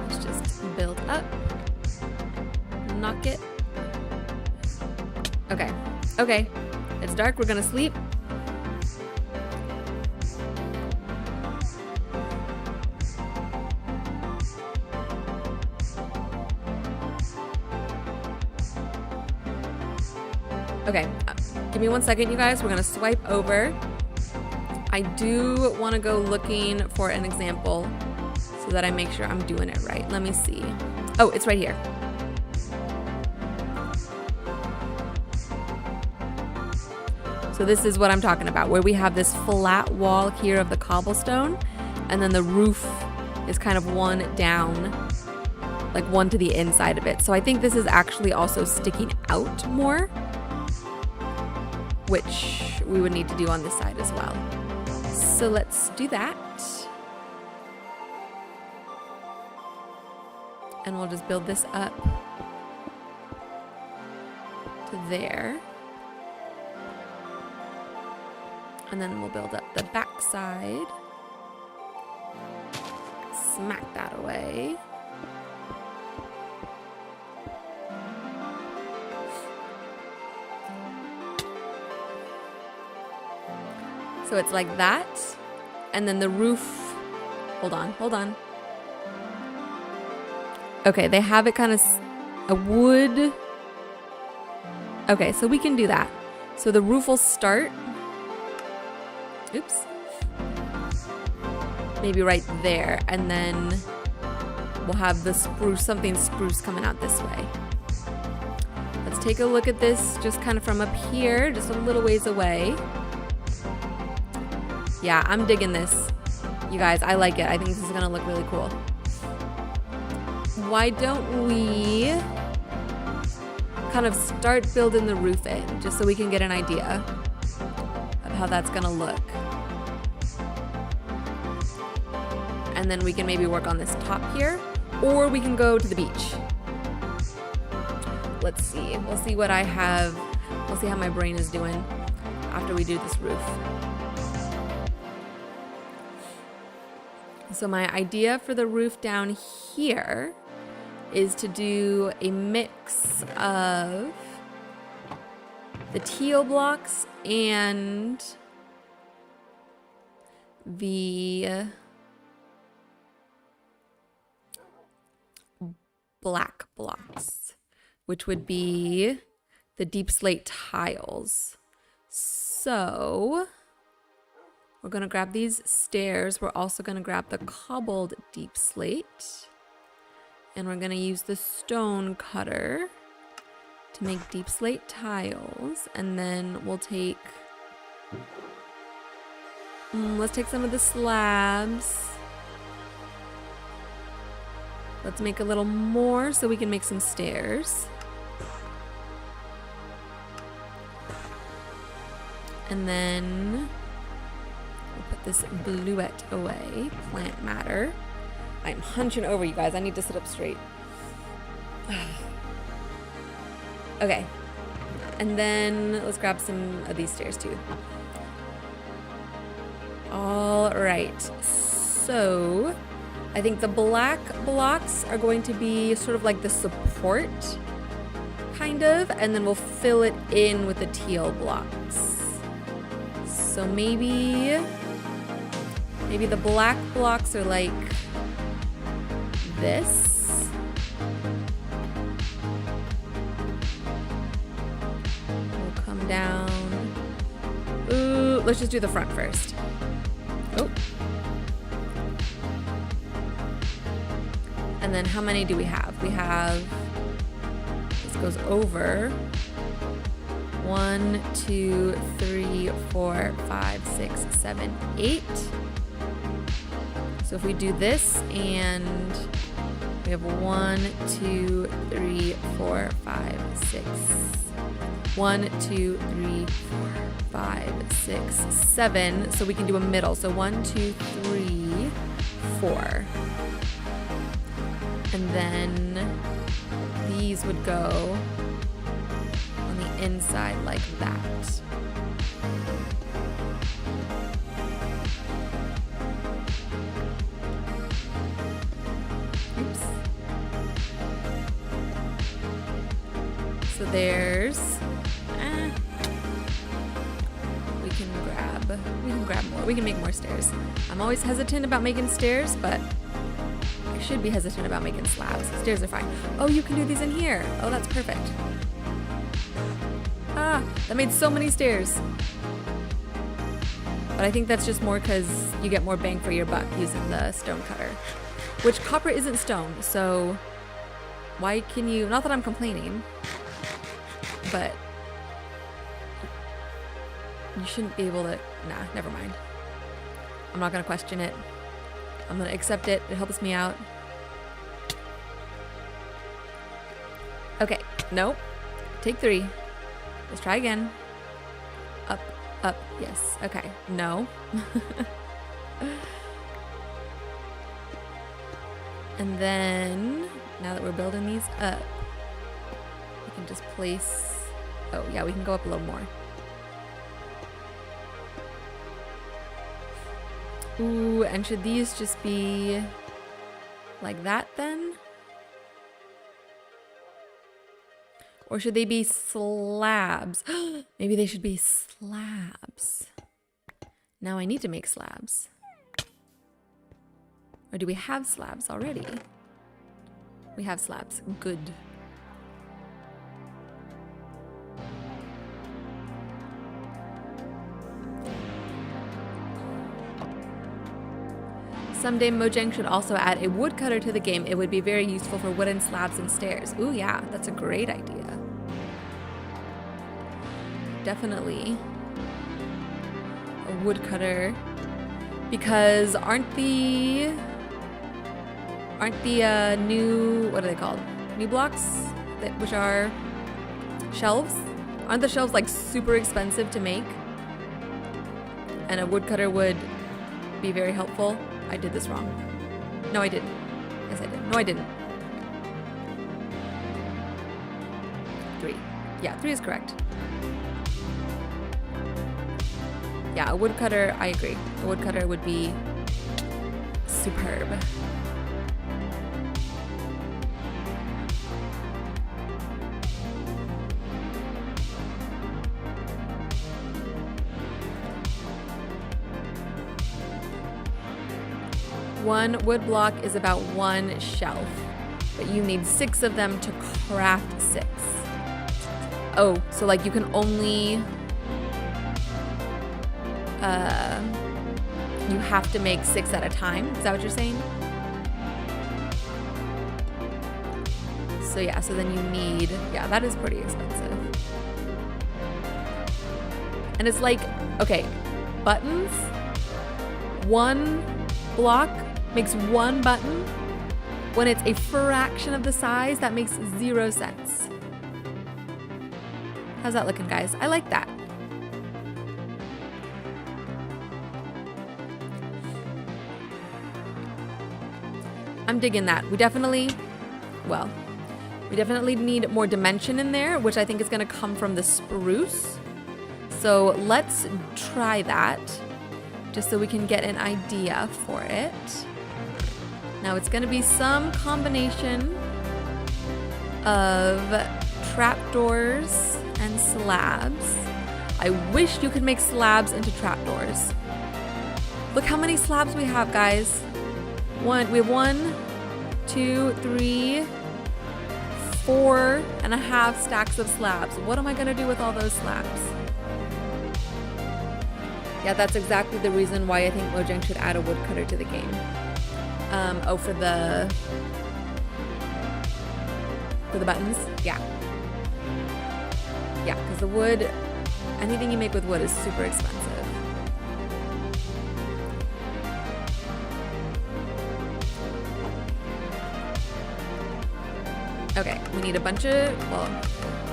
Let's just build up. Knock it. Okay. Okay. It's dark. We're gonna sleep. Okay, give me 1 second, you guys. We're gonna swipe over. I do want to go looking for an example so that I make sure I'm doing it right. Let me see. Oh, it's right here. So this is what I'm talking about, where we have this flat wall here of the cobblestone, and then the roof is kind of one down, like one to the inside of it. So I think this is actually also sticking out more, which we would need to do on this side as well. So let's do that. And we'll just build this up to there. And then we'll build up the back side. Smack that away. So it's like that. And then the roof, hold on. Okay, they have it kind of a wood. Okay, so we can do that. So the roof will start, oops, maybe right there, and then we'll have the spruce, something spruce coming out this way. Let's take a look at this just kind of from up here, just a little ways away. Yeah, I'm digging this. You guys, I like it. I think this is gonna look really cool. Why don't we kind of start building the roof in, just so we can get an idea of how that's gonna look. And then we can maybe work on this top here, or we can go to the beach. Let's see, we'll see what I have. We'll see how my brain is doing after we do this roof. So my idea for the roof down here is to do a mix of the teal blocks and the black blocks, which would be the deep slate tiles. So we're gonna grab these stairs. We're also gonna grab the cobbled deep slate. And we're gonna use the stone cutter to make deep slate tiles. And then we'll take, let's take some of the slabs. Let's make a little more so we can make some stairs. And then we'll put this bluette away, plant matter. I'm hunching over, you guys. I need to sit up straight. Okay. And then let's grab some of these stairs too. All right. So I think the black blocks are going to be sort of like the support, kind of, and then we'll fill it in with the teal blocks. So maybe the black blocks are like this. We'll come down. Ooh, let's just do the front first. Oh. And then how many do we have? We have, this goes over 1, 2, 3, 4, 5, 6, 7, 8. So if we do this, and we have 1, 2, 3, 4, 5, 6. 1, 2, 3, 4, 5, 6, 7. So we can do a middle. So 1, 2, 3, 4. And then these would go on the inside like that. Oops. So there's, we can grab more. We can make more stairs. I'm always hesitant about making stairs, but I should be hesitant about making slabs. Stairs are fine. Oh, you can do these in here. Oh, that's perfect. Ah, that made so many stairs. But I think that's just more because you get more bang for your buck using the stone cutter. Which copper isn't stone, so why can you, not that I'm complaining, but you shouldn't be able to, nah, never mind. I'm not gonna question it. I'm gonna accept it. It helps me out. Okay, nope. Take 3. Let's try again. Up, up, yes. Okay, no. And then, now that we're building these up, we can just place, oh yeah, we can go up a little more. Ooh, and should these just be like that then? Or should they be slabs? Maybe they should be slabs. Now I need to make slabs. Or do we have slabs already? We have slabs. Good. Someday Mojang should also add a woodcutter to the game. It would be very useful for wooden slabs and stairs. Ooh, yeah, that's a great idea. Definitely a woodcutter, because aren't the new, what are they called? New blocks, which are shelves? Aren't the shelves like super expensive to make? And a woodcutter would be very helpful. I did this wrong. No, I didn't. Yes, I did. No, I didn't. 3. Yeah, 3 is correct. Yeah, a woodcutter, I agree. A woodcutter would be superb. One wood block is about 1 shelf, but you need 6 of them to craft 6. Oh, so like you can only, you have to make 6 at a time. Is that what you're saying? So yeah, so then you need, yeah, that is pretty expensive. And it's like, okay, buttons, 1 block makes 1 button. When it's a fraction of the size, that makes 0 sense. How's that looking, guys? I like that. I'm digging that. We definitely need more dimension in there, which I think is going to come from the spruce. So let's try that, just so we can get an idea for it. Now it's going to be some combination of trapdoors and slabs. I wish you could make slabs into trapdoors. Look how many slabs we have, guys. We have 1, 2, 3, 4.5 stacks of slabs. What am I going to do with all those slabs? Yeah, that's exactly the reason why I think Mojang should add a woodcutter to the game. Oh, for the buttons? Yeah. Yeah, because the wood, anything you make with wood is super expensive. Okay, we need a bunch of, well,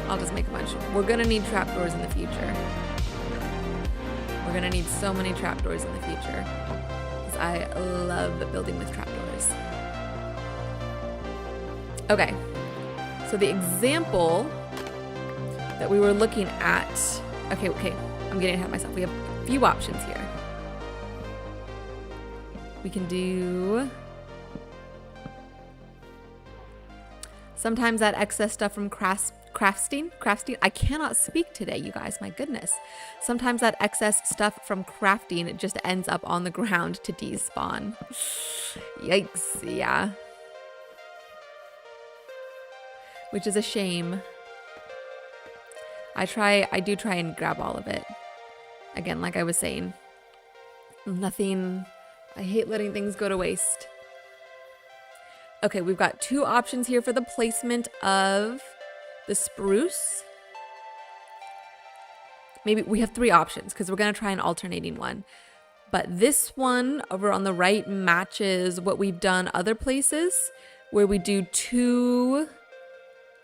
I'll just make a bunch. We're gonna need trapdoors in the future. We're gonna need so many trapdoors in the future, because I love building with trapdoors. Okay, so the example that we were looking at, okay, I'm getting ahead of myself. We have a few options here. We can do, sometimes that excess stuff from crafting, I cannot speak today, you guys, my goodness. Sometimes that excess stuff from crafting just ends up on the ground to despawn. Yikes, yeah. Which is a shame. I do try and grab all of it. Again, like I was saying, nothing, I hate letting things go to waste. Okay, we've got 2 options here for the placement of the spruce. Maybe we have 3 options because we're gonna try an alternating one. But this one over on the right matches what we've done other places, where we do 2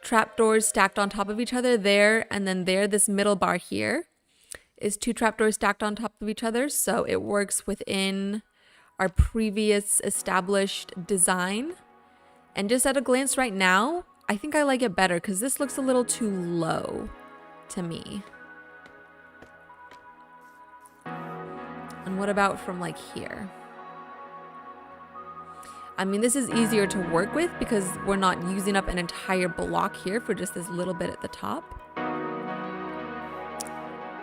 trapdoors stacked on top of each other there, and then there, this middle bar here is 2 trapdoors stacked on top of each other. So it works within our previous established design. And just at a glance right now, I think I like it better because this looks a little too low to me. And what about from like here? I mean, this is easier to work with because we're not using up an entire block here for just this little bit at the top.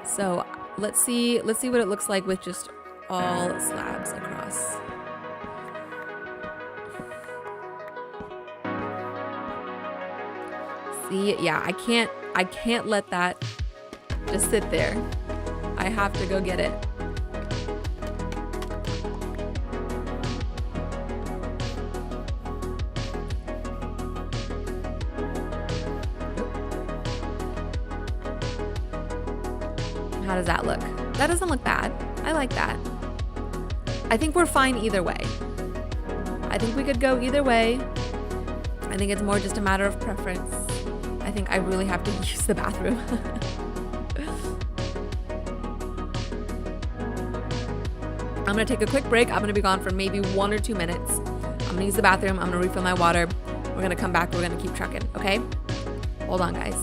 So let's see what it looks like with just all slabs across. See, yeah, I can't let that just sit there. I have to go get it. How does that look? That doesn't look bad. I like that. I think we're fine either way. I think we could go either way. I think it's more just a matter of preference. I think I really have to use the bathroom. I'm gonna take a quick break. I'm gonna be gone for maybe 1 or 2 minutes. I'm gonna use the bathroom. I'm gonna refill my water. We're gonna come back. We're gonna keep trucking, okay? Hold on, guys.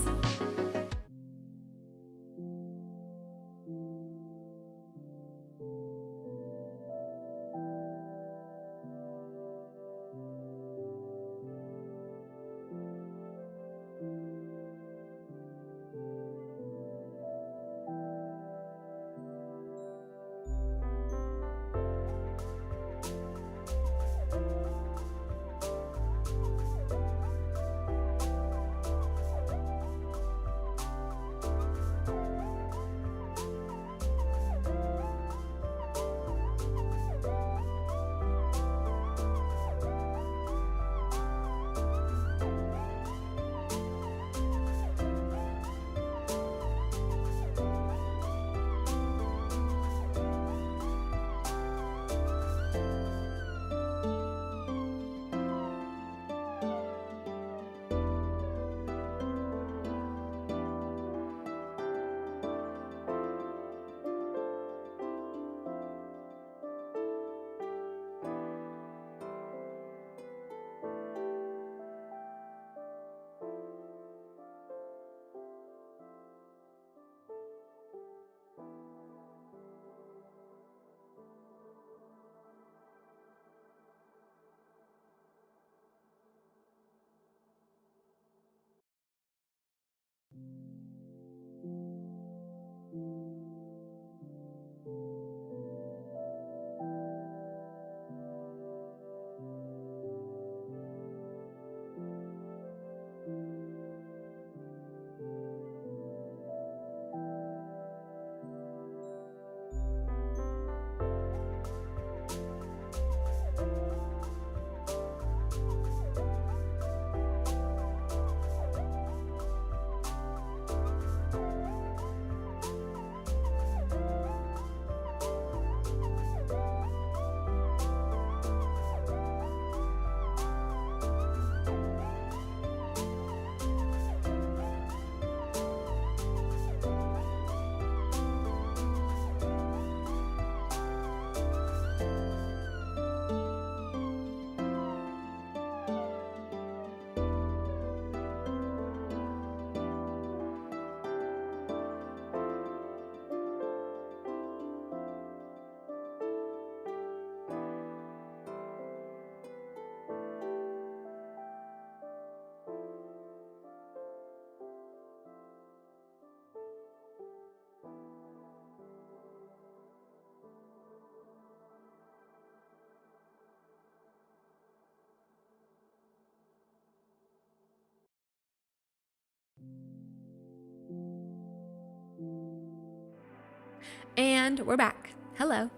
And we're back. Hello.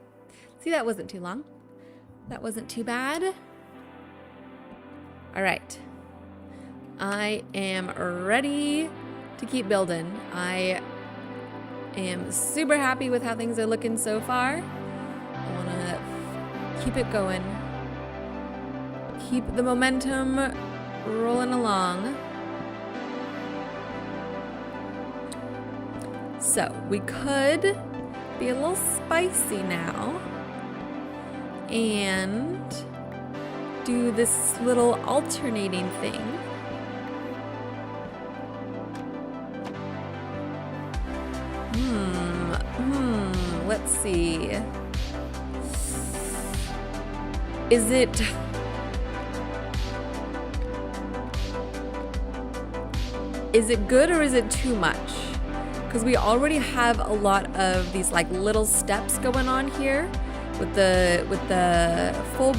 See, that wasn't too long. That wasn't too bad. All right. I am ready to keep building. I am super happy with how things are looking so far. I want to keep it going. Keep the momentum rolling along. So we could be a little spicy now and do this little alternating thing. Let's see. Is it Is it good or is it too much? Because we already have a lot of these like little steps going on here with the full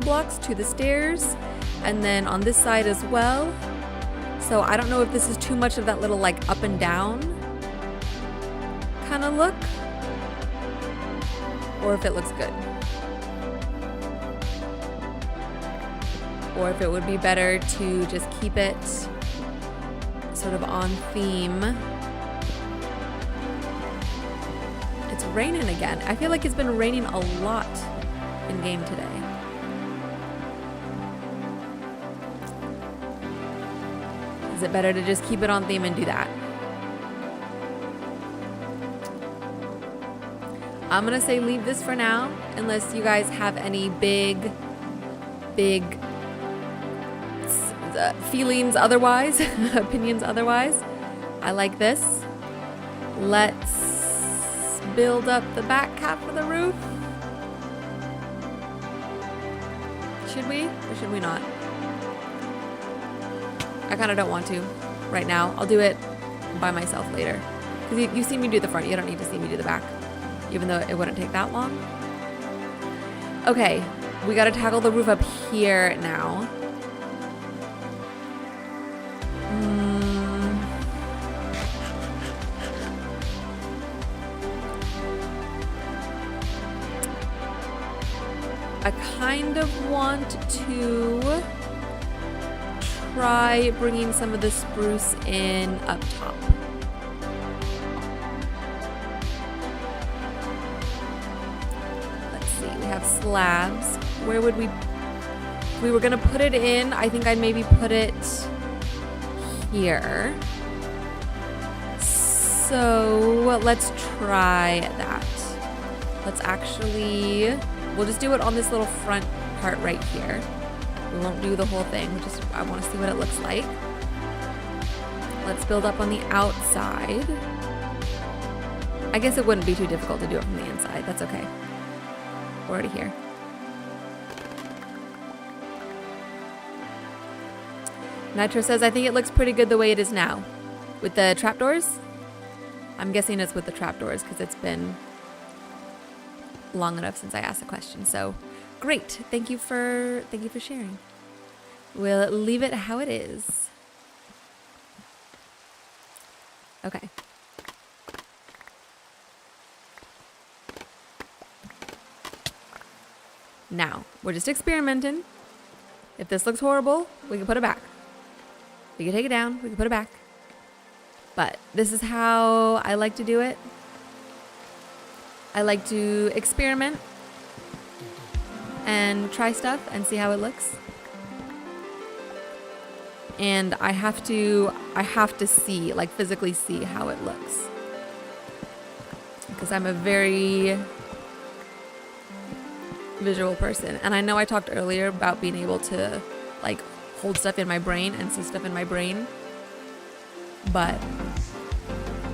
blocks to the stairs, and then on this side as well. So I don't know if this is too much of that little like up and down kind of look, or if it looks good, or if it would be better to just keep it sort of on theme. It's raining again. I feel like it's been raining a lot in game today. Is it better to just keep it on theme and do that? I'm gonna say leave this for now, unless you guys have any big feelings otherwise, opinions otherwise. I like this. Let's build up the back half of the roof. Should we or should we not? I kind of don't want to right now. I'll do it by myself later. Because you've seen me do the front. You don't need to see me do the back, even though it wouldn't take that long. Okay, we got to tackle the roof up here now. I kind of want to try bringing some of the spruce in up top. Let's see, we have slabs. Where would we were gonna put it in. I think I'd maybe put it here. So let's try that. Let's actually, we'll just do it on this little front part right here. We won't do the whole thing, I want to see what it looks like. Let's build up on the outside. I guess it wouldn't be too difficult to do it from the inside. That's okay. We're already here. Nitro says, I think it looks pretty good the way it is now. With the trapdoors? I'm guessing it's with the trapdoors because it's been long enough since I asked the question. So great. Thank you for sharing. We'll leave it how it is. Okay. Now, we're just experimenting. If this looks horrible, we can put it back. We can take it down, we can put it back. But this is how I like to do it. I like to experiment and try stuff and see how it looks. And I have to see, like physically see how it looks. Because I'm a very visual person. And I know I talked earlier about being able to like hold stuff in my brain and see stuff in my brain. But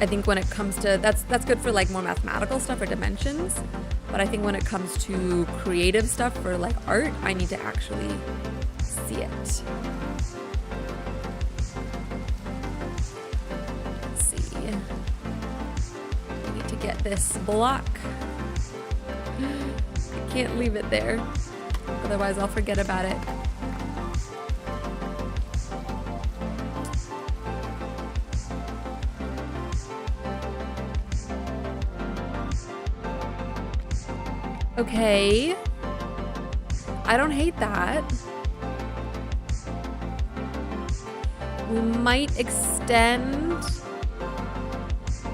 I think when it comes to, that's good for like more mathematical stuff or dimensions. But I think when it comes to creative stuff for like art, I need to actually see it. Let's see. I need to get this block. I can't leave it there. Otherwise I'll forget about it. Okay. I don't hate that. We might extend.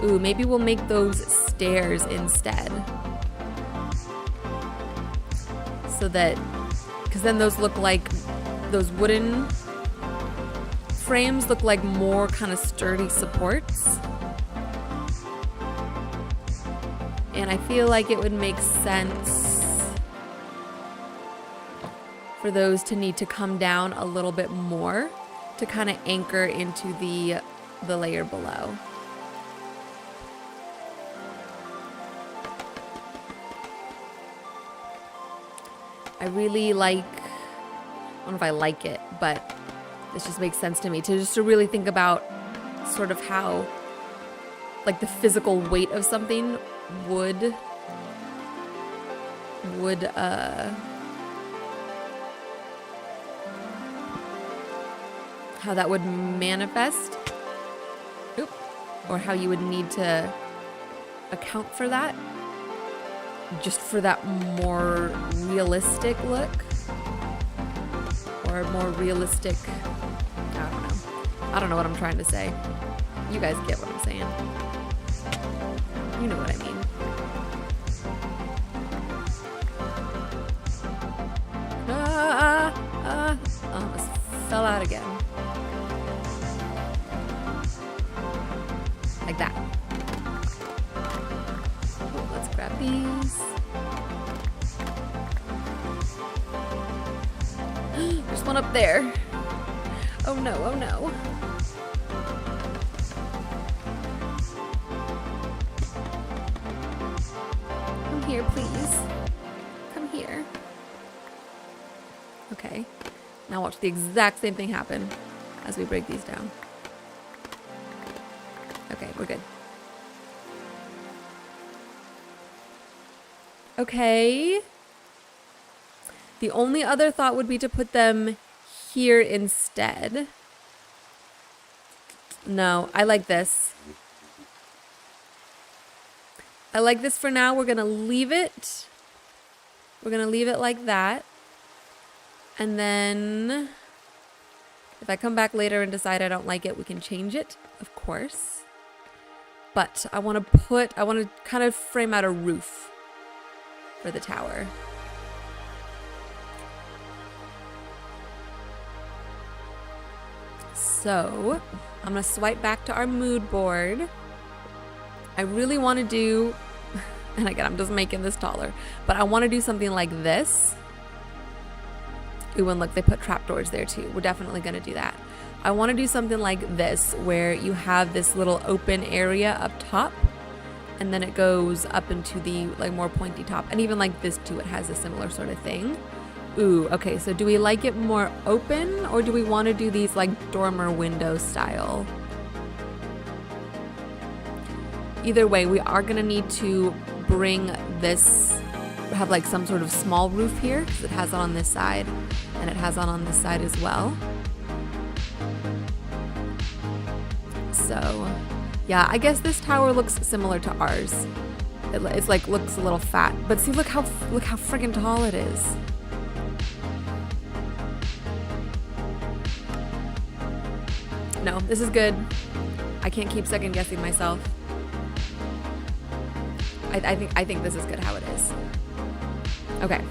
Ooh, maybe we'll make those stairs instead. So that, because then those look like, those wooden frames look like more kind of sturdy supports. And I feel like it would make sense for those to need to come down a little bit more to kind of anchor into the layer below. I really like, I don't know if I like it, but This just makes sense to me, to really think about sort of how, like, the physical weight of something would how that would manifest. Oop. Or how you would need to account for that, just for that more realistic look, or more realistic, I don't know what I'm trying to say. You guys get what I'm saying. You know what I mean. Almost fell out again. Like that. Ooh, let's grab these. There's one up there. Oh no, oh no. Come here, please. Come here. Okay. Now watch the exact same thing happen as we break these down. Okay, we're good. Okay. The only other thought would be to put them here instead. No, I like this. I like this for now. We're gonna leave it. We're gonna leave it like that. And then if I come back later and decide I don't like it, we can change it, of course. But I want to kind of frame out a roof for the tower. So I'm gonna swipe back to our mood board. I really want to do, and again, I'm just making this taller, but I want to do something like this. Ooh, and look, they put trapdoors there too. We're definitely gonna do that. I want to do something like this, where you have this little open area up top, and then it goes up into the like more pointy top, and even like this too, it has a similar sort of thing. Ooh, okay, so do we like it more open, or do we want to do these like dormer window style? Either way, we are gonna need to bring this, have like some sort of small roof here, because it has it on this side, and it has on this side as well. So, yeah, I guess this tower looks similar to ours. It's like looks a little fat, but see, look how friggin' tall it is. No, this is good. I can't keep second guessing myself. I think this is good how it is. Okay.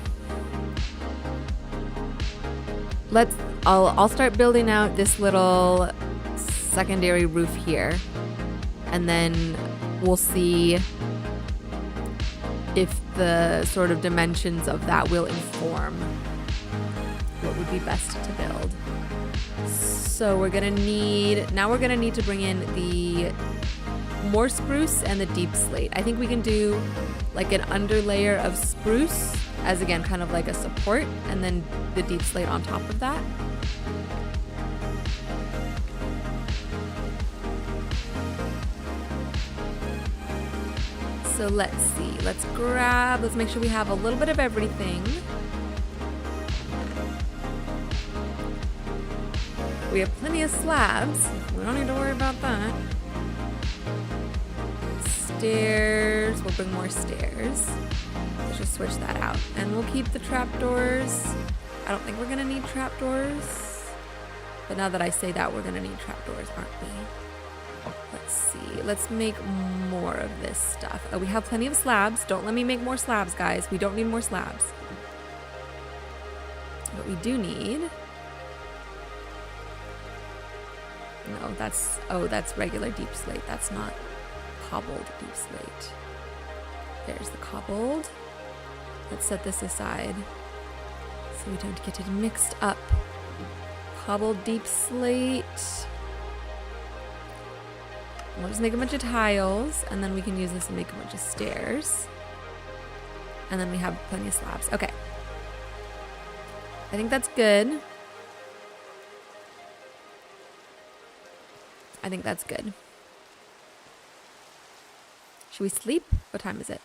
I'll start building out this little secondary roof here, and then we'll see if the sort of dimensions of that will inform what would be best to build. So we're gonna need to bring in the more spruce and the deep slate. I think we can do like an underlayer of spruce as, again, kind of like a support, and then the deep slate on top of that. So let's see, let's make sure we have a little bit of everything. We have plenty of slabs. We don't need to worry about that. Stairs, we'll bring more stairs. Let's just switch that out. And we'll keep the trapdoors. I don't think we're gonna need trapdoors. But now that I say that, we're gonna need trapdoors, aren't we? Let's see, let's make more of this stuff. Oh, we have plenty of slabs. Don't let me make more slabs, guys. We don't need more slabs. But we do need... No, that's regular deep slate. That's not cobbled deep slate. There's the cobbled. Let's set this aside so we don't get it mixed up. Cobbled deep slate. We'll just make a bunch of tiles, and then we can use this to make a bunch of stairs. And then we have plenty of slabs. Okay. I think that's good. I think that's good. Should we sleep? What time is it?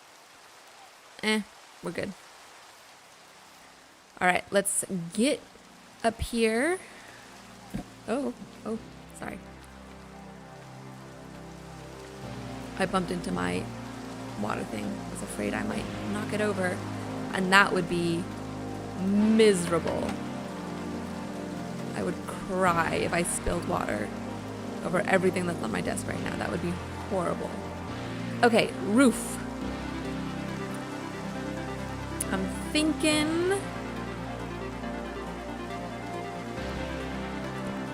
We're good. All right, let's get up here. Oh, sorry. I bumped into my water thing. I was afraid I might knock it over, and that would be miserable. I would cry if I spilled water over everything that's on my desk right now. That would be horrible. Okay, roof. I'm thinking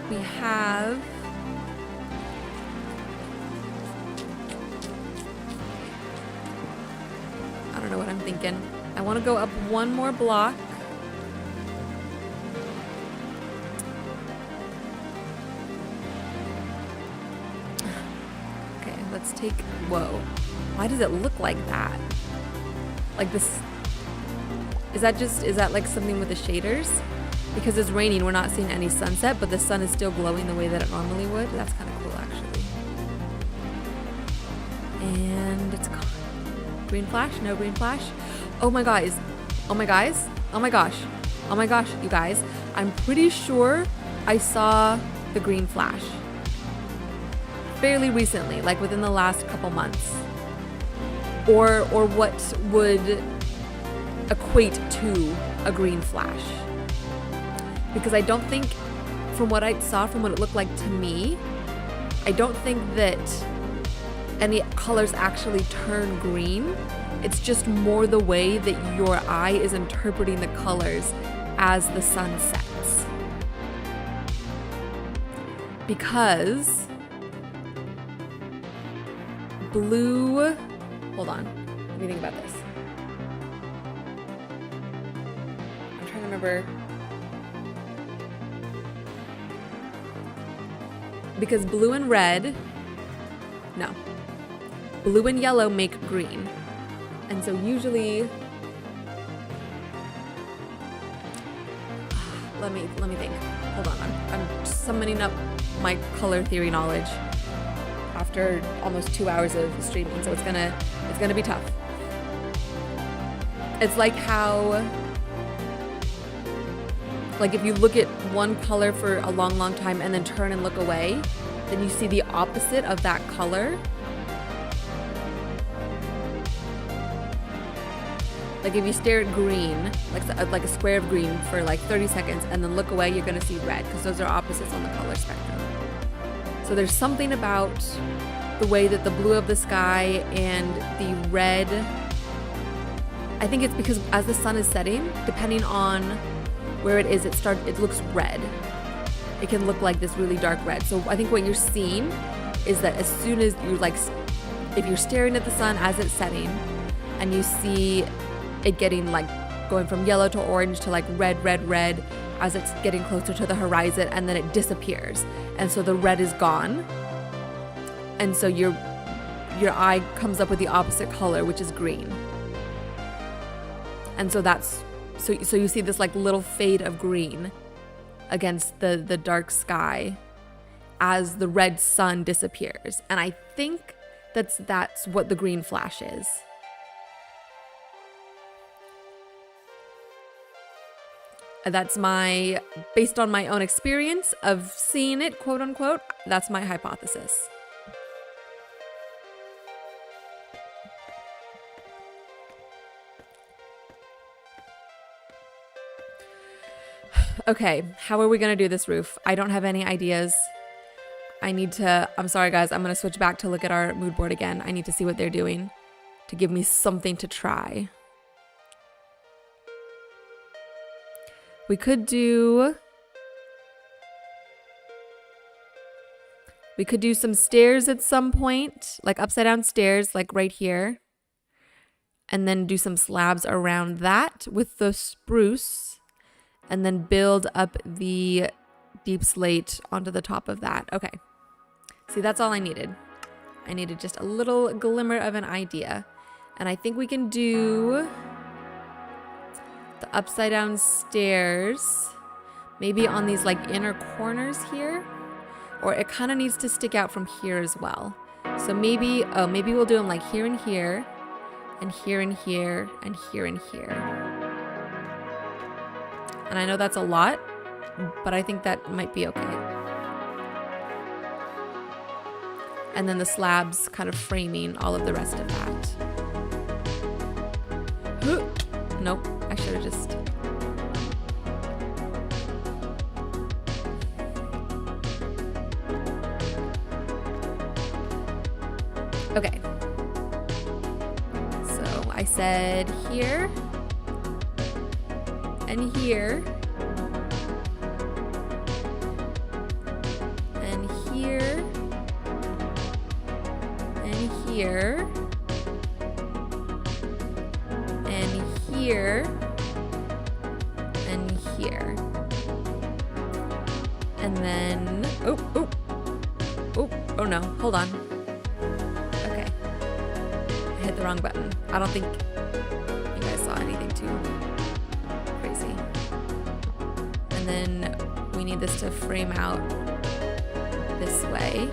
we have I don't know what I'm thinking. I want to go up one more block. Okay, let's take, whoa. Why does it look like that? Like this, is that like something with the shaders? Because it's raining, we're not seeing any sunset, but the sun is still glowing the way that it normally would. That's kind of cool, actually. And it's gone. Green flash? No green flash? Oh my guys. Oh my guys. Oh my gosh. Oh my gosh, you guys. I'm pretty sure I saw the green flash fairly recently, like within the last couple months. Or what would equate to a green flash. Because I don't think, from what I saw, from what it looked like to me, I don't think that any colors actually turn green. It's just more the way that your eye is interpreting the colors as the sun sets. Because blue, hold on, let me think about this. I'm trying to remember. Because blue and red, no. Blue and yellow make green. And so usually, let me think. Hold on, I'm summoning up my color theory knowledge after almost 2 hours of streaming, so it's gonna be tough. It's like how, like if you look at one color for a long, long time and then turn and look away, then you see the opposite of that color. Like if you stare at green, like a square of green for like 30 seconds and then look away, you're gonna see red, because those are opposites on the color spectrum. So there's something about the way that the blue of the sky and the red, I think it's because as the sun is setting, depending on where it is, it looks red. It can look like this really dark red. So I think what you're seeing is that as soon as you if you're staring at the sun as it's setting and you see it getting like going from yellow to orange to like red, red, red as it's getting closer to the horizon, and then it disappears. And so the red is gone. And so your eye comes up with the opposite color, which is green. And so so you see this like little fade of green against the dark sky as the red sun disappears. And I think that's what the green flash is. That's based on my own experience of seeing it, quote unquote, that's my hypothesis. Okay, how are we gonna do this roof? I don't have any ideas. I'm sorry guys, I'm gonna switch back to look at our mood board again. I need to see what they're doing to give me something to try. We could do some stairs at some point, like upside down stairs, like right here. And then do some slabs around that with the spruce. And then build up the deep slate onto the top of that. Okay. See, that's all I needed. I needed just a little glimmer of an idea. And I think we can do the upside down stairs maybe on these like inner corners here. or it kind of needs to stick out from here as well. So maybe, oh, maybe we'll do them like here and here, and here and here, and here and here. And I know that's a lot, but I think that might be okay. And then the slabs kind of framing all of the rest of that. Nope, I should have just... Okay. So I said here, and here, and here, and here, and here, and here. And then, oh no, hold on. Okay, I hit the wrong button. I don't think you guys saw anything too crazy. And then we need this to frame out this way.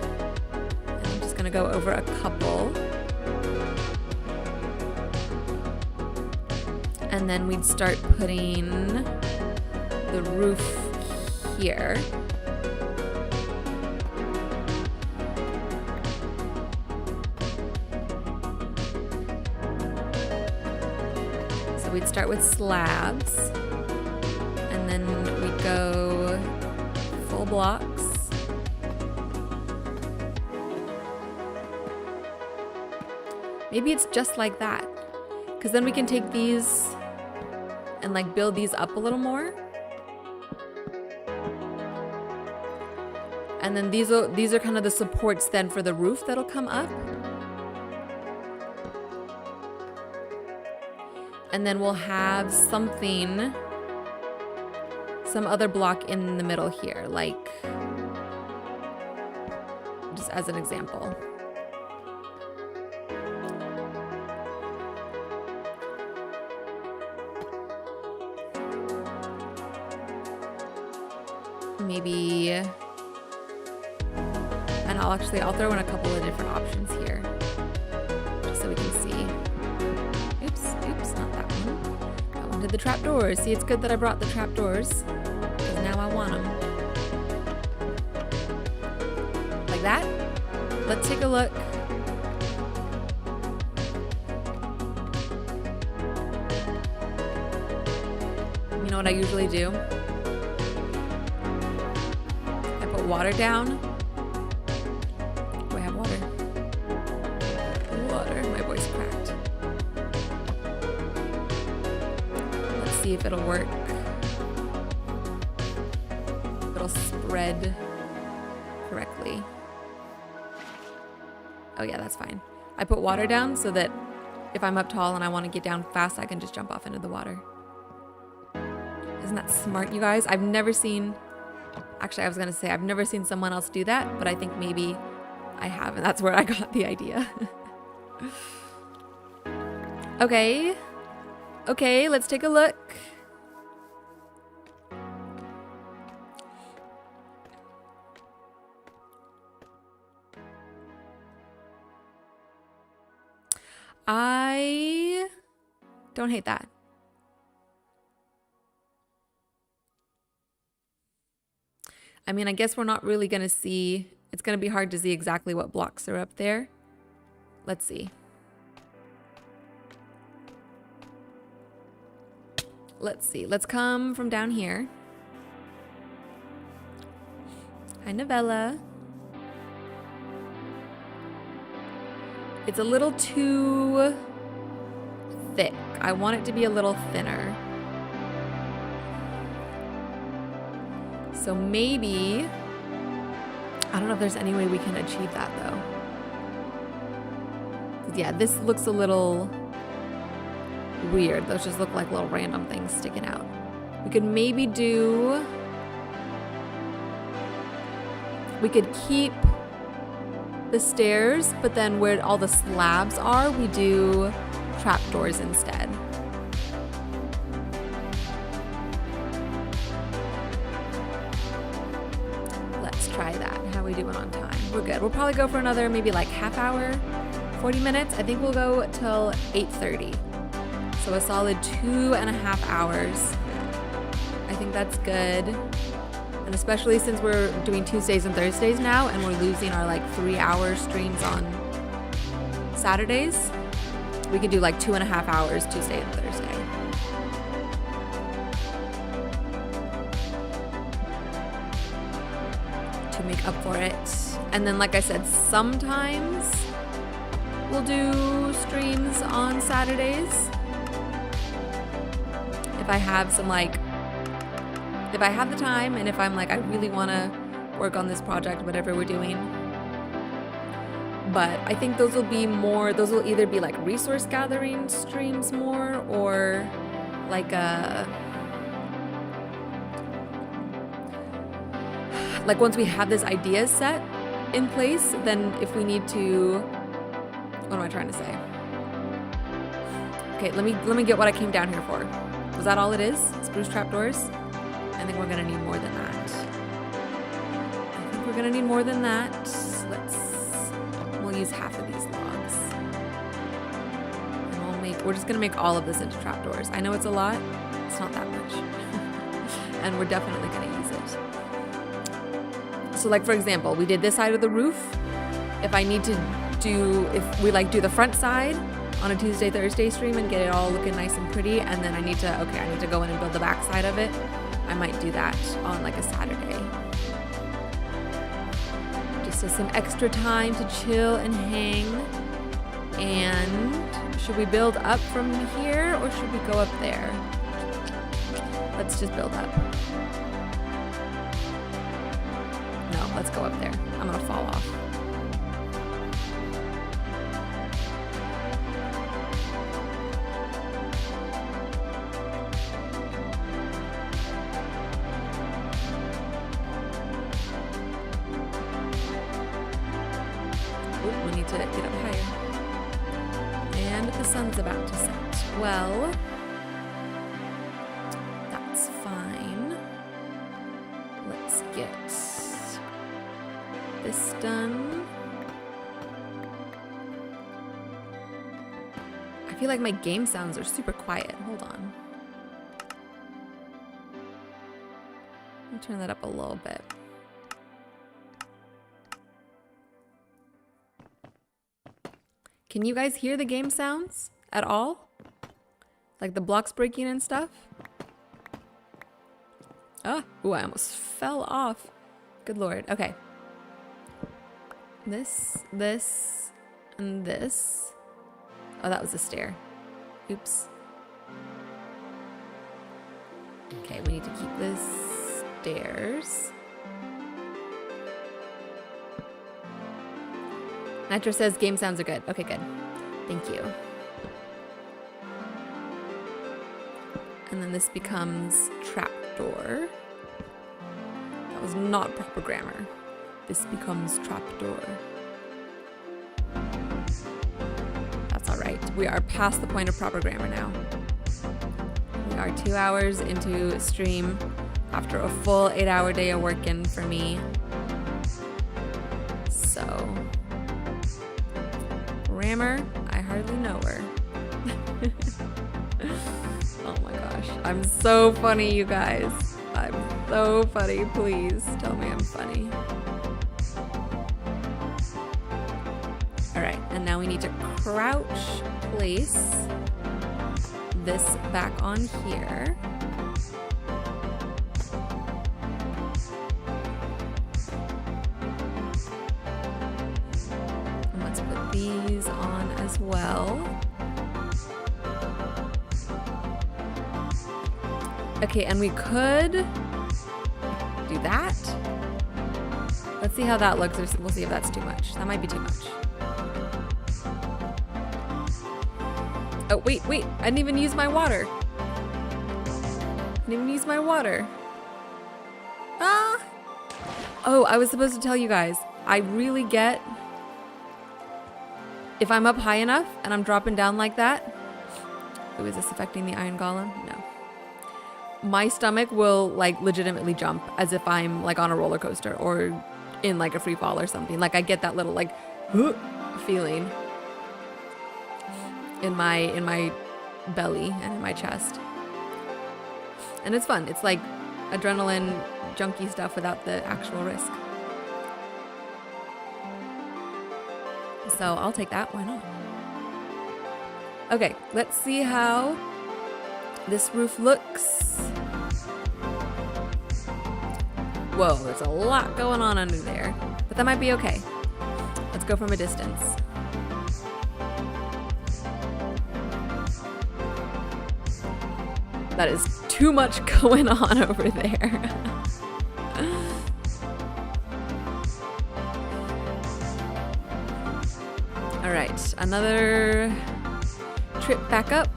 And I'm just gonna go over a couple. And then we'd start putting the roof here. So we'd start with slabs, and then we'd go full blocks. Maybe it's just like that, because then we can take these and like build these up a little more. And then these are kind of the supports then for the roof that'll come up. And then we'll have something, some other block in the middle here, like, just as an example. Maybe, and I'll throw in a couple of different options here, just so we can see. Oops, not that one. I wanted the trapdoors. See, it's good that I brought the trapdoors, because now I want them. Like that. Let's take a look. You know what I usually do? Water down. Do I have water? Water. My voice cracked. Let's see if it'll work. If it'll spread correctly. Oh yeah, that's fine. I put water down so that if I'm up tall and I want to get down fast, I can just jump off into the water. Isn't that smart, you guys? I've never seen... Actually, I was gonna say I've never seen someone else do that, but I think maybe I have, and that's where I got the idea. Okay, let's take a look. I don't hate that. I mean, I guess we're not really going to see, it's going to be hard to see exactly what blocks are up there. Let's see. Let's come from down here. Hi, Novella. It's a little too thick. I want it to be a little thinner. So maybe, I don't know if there's any way we can achieve that though. 'Cause yeah, this looks a little weird. Those just look like little random things sticking out. We could maybe do, we could keep the stairs, but then where all the slabs are, we do trapdoors instead. Let's try that. How we doing on time? We're good. We'll probably go for another maybe like half hour, 40 minutes. I think we'll go till 8:30. So a solid 2.5 hours. I think that's good. And especially since we're doing Tuesdays and Thursdays now and we're losing our like 3-hour streams on Saturdays, we could do like 2.5 hours Tuesday and Thursday. To make up for it. And then like I said, sometimes we'll do streams on Saturdays. If I have some if I have the time and if I'm like, I really want to work on this project, whatever we're doing. But I think those will either be like resource gathering streams more or like once we have this idea set in place, then if we need to, what am I trying to say? Okay, let me get what I came down here for. Was that all it is? Spruce trapdoors? I think we're gonna need more than that. We'll use half of these logs. And we're just gonna make all of this into trapdoors. I know it's a lot, it's not that much. And we're definitely gonna use it. So like for example, we did this side of the roof. If we do the front side on a Tuesday, Thursday stream and get it all looking nice and pretty, and then I need to go in and build the back side of it, I might do that on like a Saturday. Just as some extra time to chill and hang. And should we build up from here or should we go up there? Let's just build up. No, let's go up there. I'm gonna fall off. We need to get up higher. And the sun's about to set. Well, that's fine. Let's get this done. I feel like my game sounds are super quiet. Hold on. Let me turn that up a little bit. Can you guys hear the game sounds at all? Like the blocks breaking and stuff? Ooh, I almost fell off. Good Lord. Okay. This, and this. Oh, that was a stair. Oops. Okay, we need to keep this stairs. Nitro says game sounds are good. Okay, good. Thank you. And then this becomes trapdoor. That was not proper grammar. This becomes trapdoor. That's all right. We are past the point of proper grammar now. We are 2 hours into a stream after a full 8-hour day of working for me. So, grammar, I hardly know her. Oh my gosh. I'm so funny, you guys. I'm so funny. Please tell me I'm funny. Alright, and now we need to crouch place this back on here. And let's put these on as well. Okay, and we could do that. Let's see how that looks. We'll see if that's too much. That might be too much. Oh, wait. I didn't even use my water. Ah! Oh, I was supposed to tell you guys. I really get... If I'm up high enough and I'm dropping down like that... Oh, is this affecting the iron golem? No. My stomach will, like, legitimately jump as if I'm, like, on a roller coaster or in like a free fall or something. Like I get that little like feeling in my belly and in my chest. And it's fun. It's like adrenaline junkie stuff without the actual risk. So I'll take that. Why not? Okay, let's see how this roof looks. Whoa, there's a lot going on under there, but that might be okay. Let's go from a distance. That is too much going on over there. All right, another trip back up.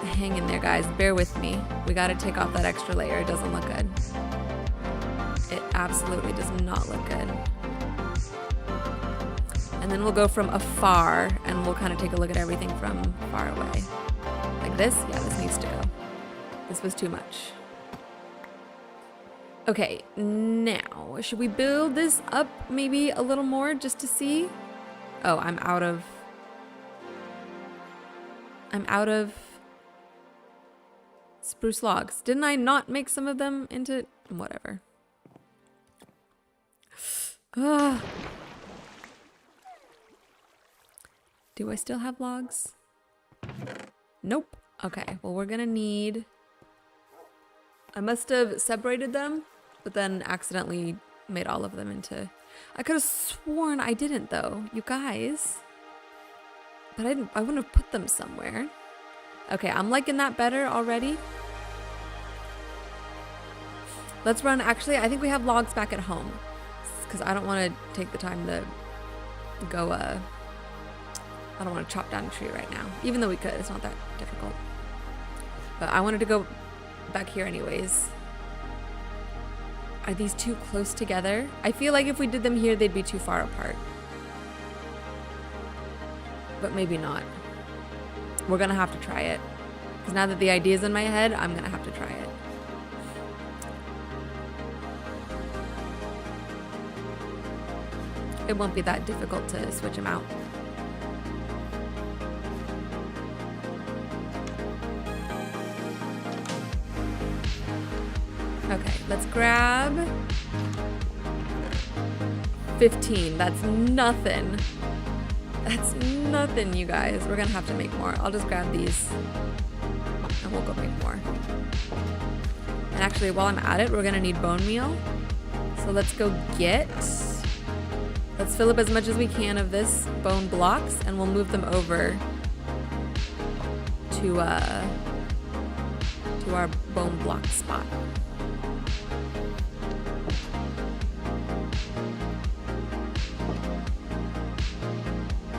Hang in there, guys. Bear with me. We got to take off that extra layer. It doesn't look good. It absolutely does not look good. And then we'll go from afar and we'll kind of take a look at everything from far away. Like this? Yeah, this needs to go. This was too much. Okay, now, should we build this up maybe a little more just to see? Oh, I'm out of spruce logs. Didn't I not make some of them into whatever? Ah. Do I still have logs? Nope. Okay, well we're gonna need... I must have separated them, but then accidentally made all of them into... I could have sworn I didn't though, you guys. But I wouldn't have put them somewhere. Okay, I'm liking that better already. Let's run, actually, I think we have logs back at home. Because I don't want to take the time to go, I don't want to chop down a tree right now. Even though we could, it's not that difficult. But I wanted to go back here anyways. Are these too close together? I feel like if we did them here, they'd be too far apart. But maybe not. We're gonna have to try it. Because now that the idea's in my head, I'm gonna have to try it. It won't be that difficult to switch them out. Okay, let's grab 15. That's nothing. That's nothing, you guys. We're gonna have to make more. I'll just grab these and we'll go make more. And actually, while I'm at it, we're gonna need bone meal. So let's go get... Let's fill up as much as we can of this bone blocks and we'll move them over to our bone block spot.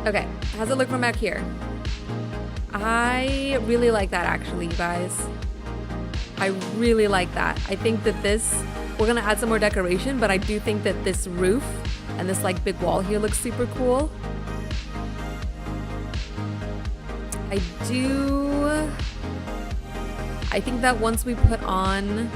Okay, how's it look from back here? I really like that actually, you guys. I really like that. I think that this, we're gonna add some more decoration, but I do think that this roof and this like big wall here looks super cool. I think that once we put on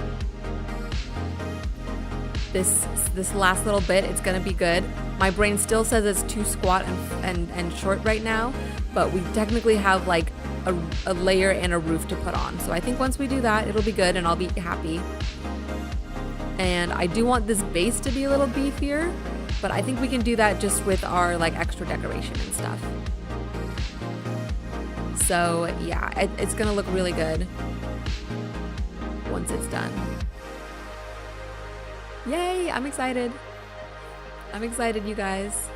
this last little bit, it's gonna be good. My brain still says it's too squat and short right now, but we technically have like a layer and a roof to put on. So I think once we do that, it'll be good and I'll be happy. And I do want this base to be a little beefier, but I think we can do that just with our like extra decoration and stuff. So yeah, it's gonna look really good once it's done. Yay, I'm excited. I'm excited, you guys.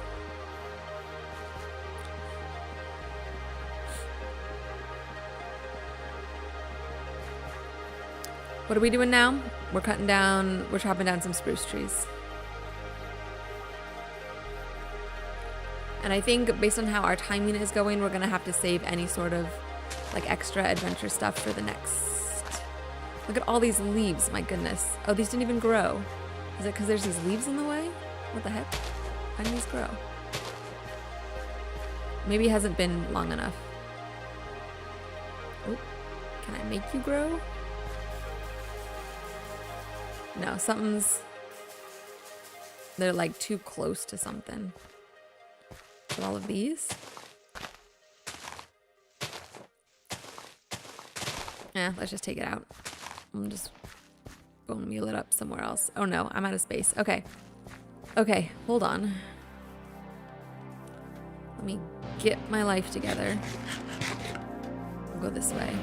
What are we doing now? We're chopping down some spruce trees. And I think based on how our timing is going, we're gonna have to save any sort of like extra adventure stuff for the next. Look at all these leaves, my goodness. Oh, these didn't even grow. Is it because there's these leaves in the way? What the heck? How did these grow? Maybe it hasn't been long enough. Oh, can I make you grow? No, something's They're like too close to something. With all of these. Yeah, let's just take it out. I'm just going to meal it up somewhere else. Oh no, I'm out of space. Okay. Okay, hold on. Let me get my life together. We'll go this way.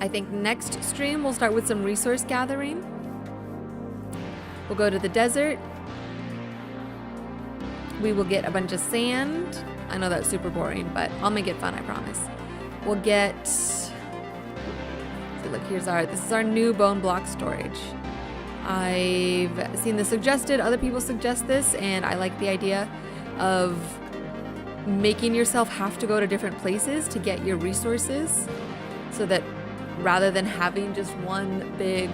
I think next stream we'll start with some resource gathering. We'll go to the desert. We will get a bunch of sand. I know that's super boring, but I'll make it fun, I promise. We'll get... So look, this is our new bone block storage. I've seen this suggested, other people suggest this, and I like the idea of making yourself have to go to different places to get your resources, so that rather than having just one big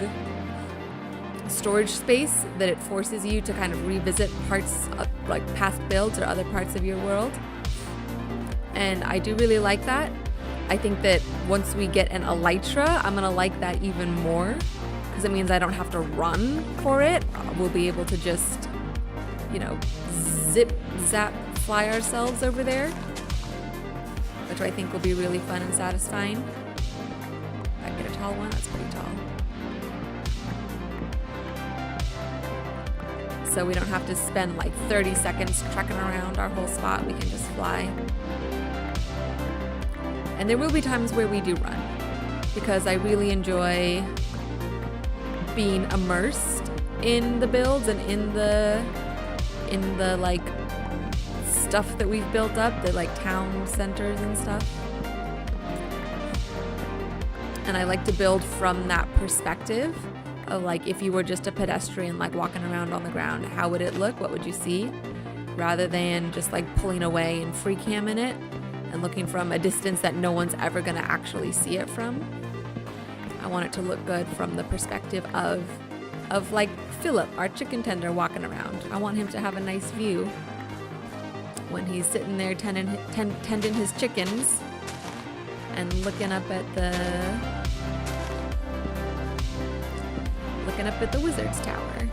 storage space, that it forces you to kind of revisit parts of, like, past builds or other parts of your world. And I do really like that. I think that once we get an elytra, I'm gonna like that even more, because it means I don't have to run for it. We'll be able to just, you know, zip, zap, fly ourselves over there, which I think will be really fun and satisfying. I can get a tall one, that's pretty tall. So we don't have to spend like 30 seconds trekking around our whole spot. We can just fly. And there will be times where we do run, because I really enjoy being immersed in the builds and in the like stuff that we've built up, the like town centers and stuff. And I like to build from that perspective of, like, if you were just a pedestrian, like walking around on the ground, how would it look? What would you see? Rather than just like pulling away and free camming it and looking from a distance that no one's ever gonna actually see it from. I want it to look good from the perspective of like Philip, our chicken tender, walking around. I want him to have a nice view when he's sitting there tending his chickens and looking up at the wizard's tower.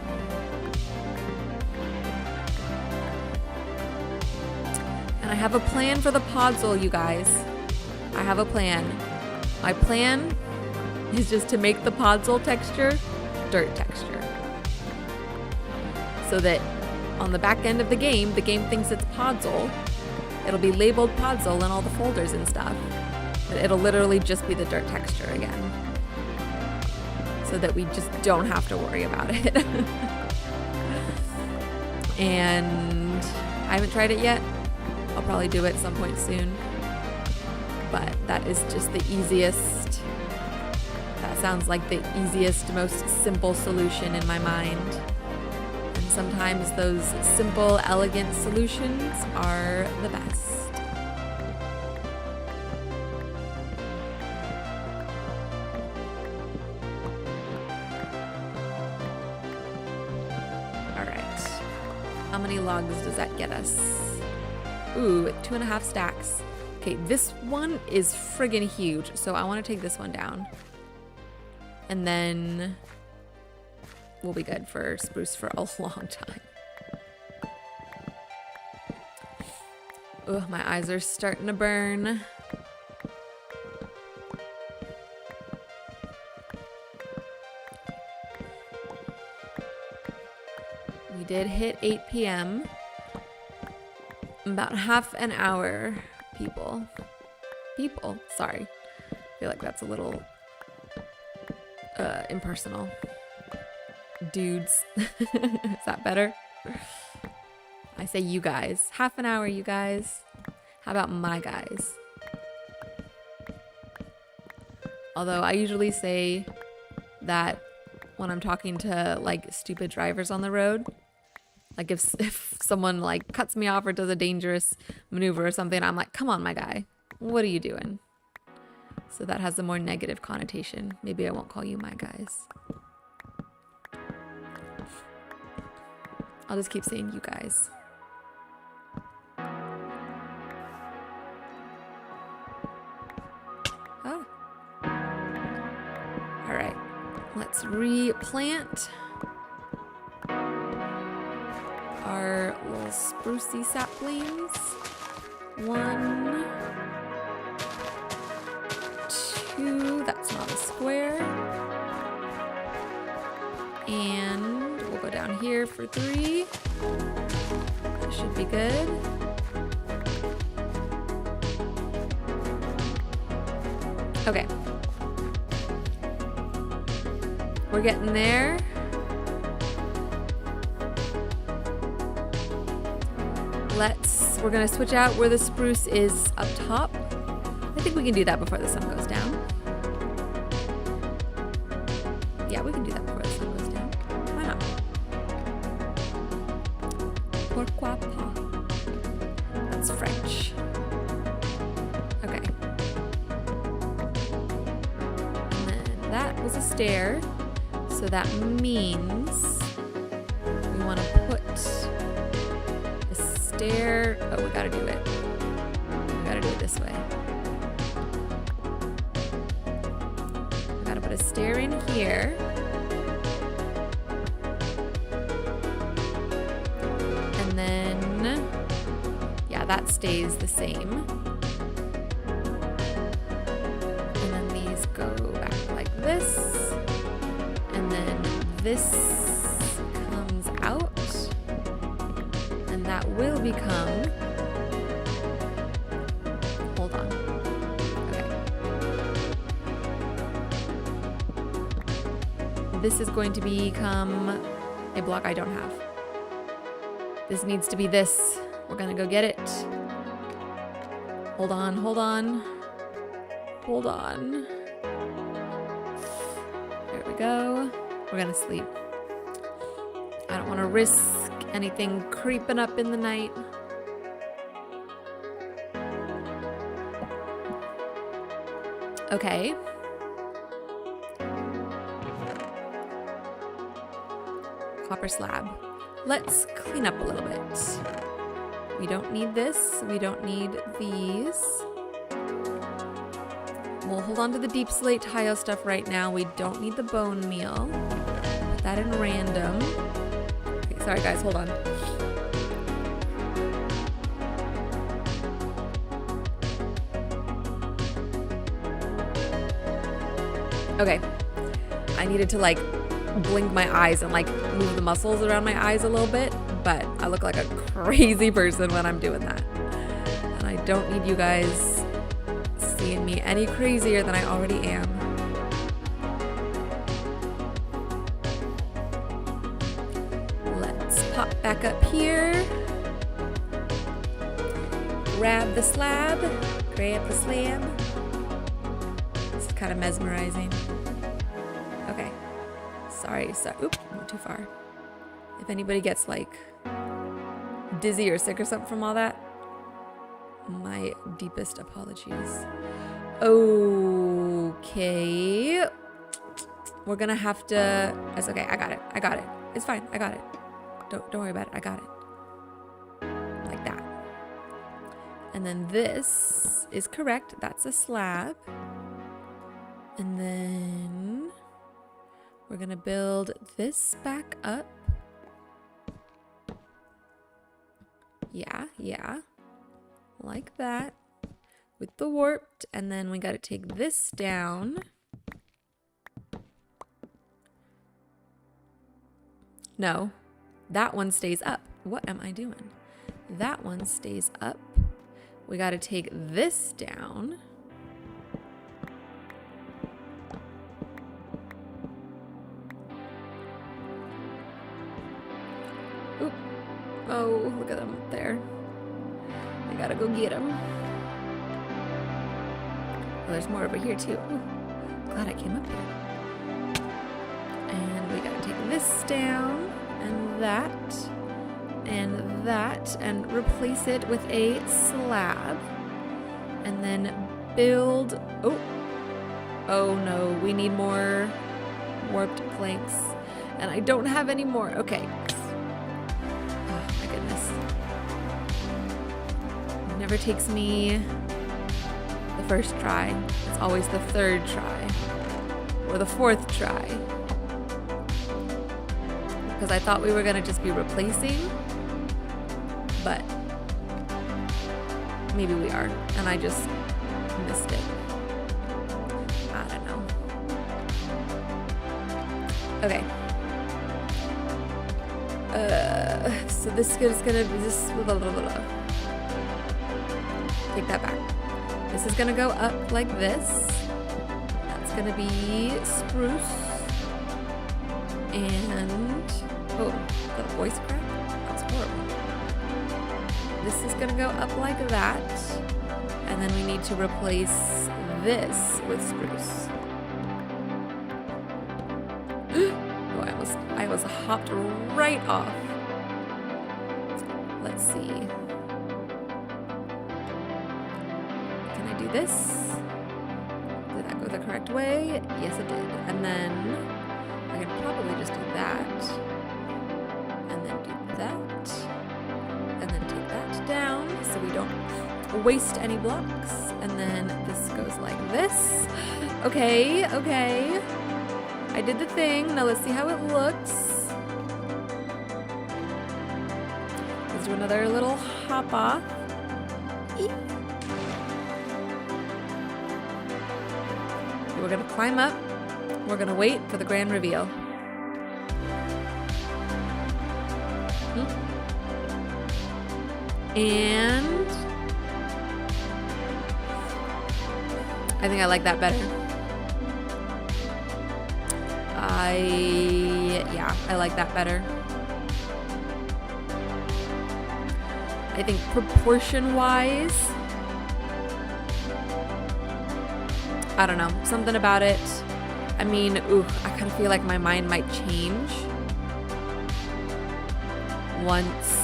And I have a plan for the podzol, you guys. I have a plan. My plan is just to make the podzol texture dirt texture, so that on the back end of the game thinks it's podzol. It'll be labeled podzol in all the folders and stuff, but it'll literally just be the dirt texture again, so that we just don't have to worry about it. And I haven't tried it yet. I'll probably do it at some point soon, but that is just the easiest. That sounds like the easiest, most simple solution in my mind. And sometimes those simple, elegant solutions are the best. All right. How many logs does that get us? Ooh, 2.5 stacks. Okay, this one is friggin' huge, so I want to take this one down. And then we'll be good for spruce for a long time. Ugh, my eyes are starting to burn. We did hit 8 p.m. About half an hour, people. Sorry. I feel like that's a little impersonal. Dudes. Is that better? I say you guys. Half an hour, you guys. How about my guys? Although I usually say that when I'm talking to like stupid drivers on the road. Like if someone like cuts me off or does a dangerous maneuver or something, I'm like, come on, my guy. What are you doing? So that has a more negative connotation. Maybe I won't call you my guys. I'll just keep saying you guys. Oh. All right. Let's replant our little sprucey saplings. 1, 2, that's not a square. And we'll go down here for 3. That should be good. Okay. We're getting there. We're gonna switch out where the spruce is up top. I think we can do that before the sun goes down. Yeah, we can do that before the sun goes down. Why not? Pourquoi pas? That's French. Okay. And then that was a stair. So that means we want to put a stair. Oh, we gotta do it. We gotta do it this way. We gotta put a stair in here. And then, yeah, that stays the same. And then these go back like this. And then this comes out, and that will become, hold on, okay. This is going to become a block I don't have. This needs to be this. We're gonna go get it. Hold on, hold on. Hold on. There we go. We're gonna sleep. I don't want to risk anything creeping up in the night. Okay. Copper slab. Let's clean up a little bit. We don't need this. We don't need these. We'll hold on to the deep slate tile stuff right now. We don't need the bone meal. Put that in random. Okay, sorry guys, hold on. Okay. I needed to like blink my eyes and like move the muscles around my eyes a little bit, but I look like a crazy person when I'm doing that. And I don't need you guys seeing me any crazier than I already am. Let's pop back up here. Grab the slab. Grab the slab. This is kind of mesmerizing. Okay. Sorry. Oops, went too far. If anybody gets like dizzy or sick or something from all that, my deepest apologies. Okay. We're gonna have to. It's okay. I got it. I got it. It's fine. I got it. Don't worry about it. I got it. Like that. And then this is correct. That's a slab. And then we're gonna build this back up. Yeah. Like that. With the warped. And then we gotta take this down. No, that one stays up. What am I doing? That one stays up. We got to take this down. Oop. Oh, look at them up there. I got to go get them. Oh, there's more over here too. Ooh, glad I came up here. And we gotta take this down, and that, and replace it with a slab. And then build, oh no, we need more warped planks. And I don't have any more, okay. Oh my goodness. It never takes me the first try. It's always the third try, or the fourth try. because I thought we were gonna just be replacing, but maybe we are, and I just missed it. I don't know. Okay. So this is gonna be this. Blah, blah, blah, blah. Take that back. This is gonna go up like this. That's gonna be spruce. And oh, is that a voice crack? That's horrible. This is gonna go up like that, and then we need to replace this with spruce. Oh, I was hopped right off. Let's see. Can I do this? Did that go the correct way? Yes, it did. And then I can probably just do that, and then do that, and then take that down so we don't waste any blocks. And then this goes like this. Okay, okay. I did the thing. Now let's see how it looks. Let's do another little hop off. We're gonna climb up. We're gonna wait for the grand reveal. And I think I like that better. Yeah, I like that better. I think proportion-wise, I don't know, something about it. I mean, ooh, I kind of feel like my mind might change once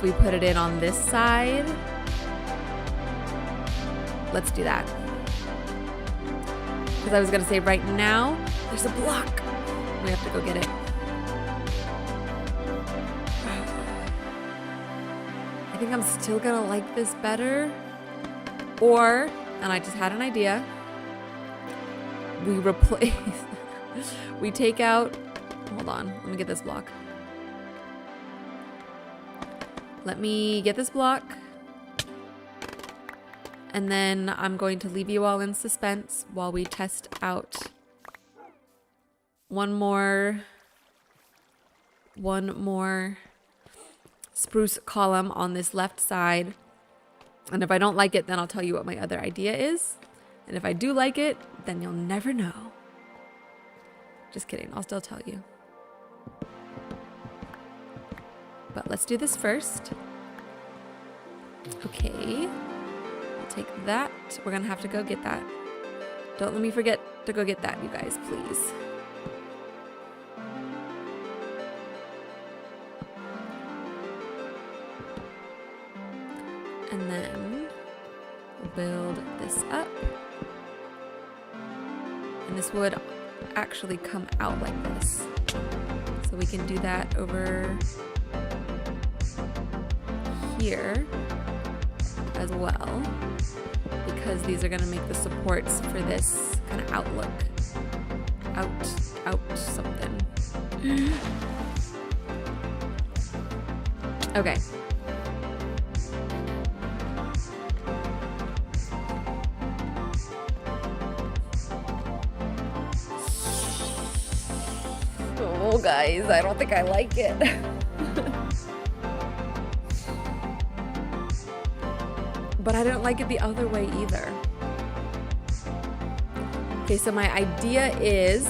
we put it in on this side. Let's do that. Because I was gonna say right now, there's a block. We have to go get it. I think I'm still gonna like this better. Or, and I just had an idea, we replace, we take out, hold on, let me get this block. Let me get this block. And then I'm going to leave you all in suspense while we test out one more spruce column on this left side. And if I don't like it, then I'll tell you what my other idea is. And if I do like it, then you'll never know. Just kidding, I'll still tell you. But let's do this first. Okay. Take that. We're gonna have to go get that. Don't let me forget to go get that, you guys, please. And then we'll build this up. And this would actually come out like this. So we can do that over here as well, because these are going to make the supports for this kind of outlook. Out something. Okay. Oh, guys, I don't think I like it. But I don't like it the other way either. Okay, so my idea is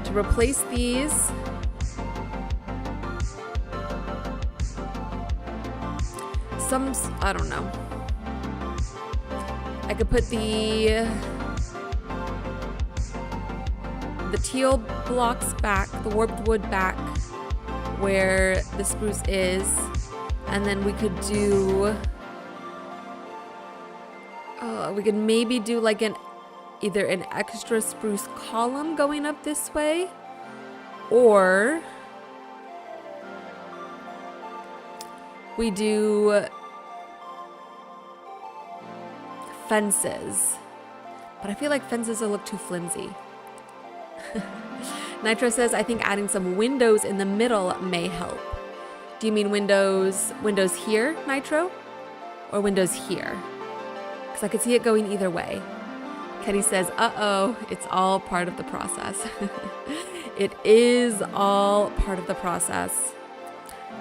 to replace these I don't know. I could put the teal blocks back, the warped wood back where the spruce is, and then we could do we could maybe do like either an extra spruce column going up this way, or we do fences. But I feel like fences will look too flimsy. Nitro says, I think adding some windows in the middle may help. Do you mean windows here, Nitro? Or windows here? Because I could see it going either way. Kenny says, uh-oh, it's all part of the process. It is all part of the process.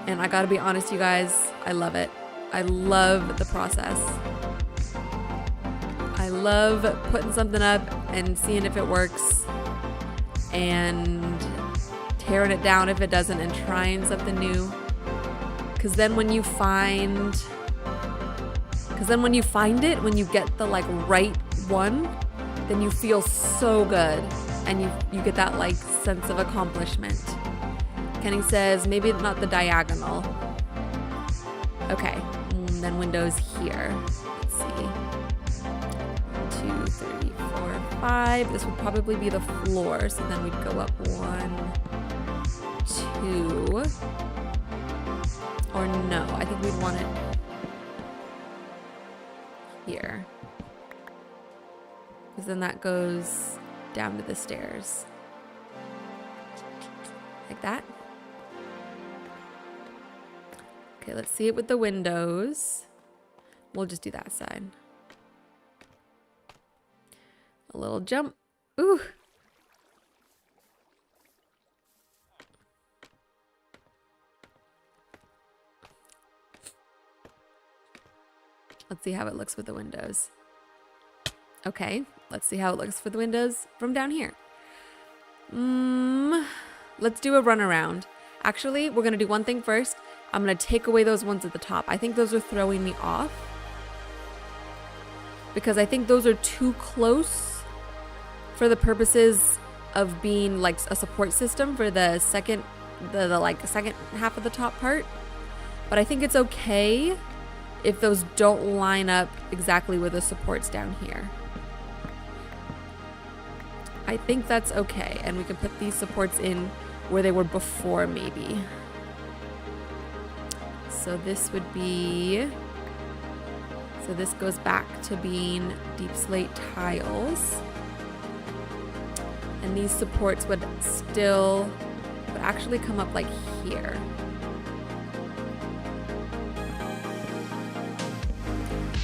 And I gotta be honest, you guys, I love it. I love the process. I love putting something up and seeing if it works and tearing it down if it doesn't and trying something new. Because then when you find it, when you get the like right one, then you feel so good and you get that like sense of accomplishment. Kenny says, maybe not the diagonal. Okay, and then windows here. Let's see. 1, 2, 3, 4, 5. This would probably be the floor, so then we'd go up 1, 2. Or no, I think we'd want it here. Because then that goes down to the stairs. Like that. Okay, let's see it with the windows. We'll just do that side. A little jump. Ooh. Let's see how it looks with the windows. Okay, let's see how it looks for the windows from down here. Let's do a run around. Actually, we're gonna do one thing first. I'm gonna take away those ones at the top. I think those are throwing me off because I think those are too close for the purposes of being like a support system for the second half of the top part. But I think it's okay if those don't line up exactly with the supports down here. I think that's okay, and we can put these supports in where they were before maybe. So this would be, so this goes back to being deep slate tiles. And these supports would actually come up like here.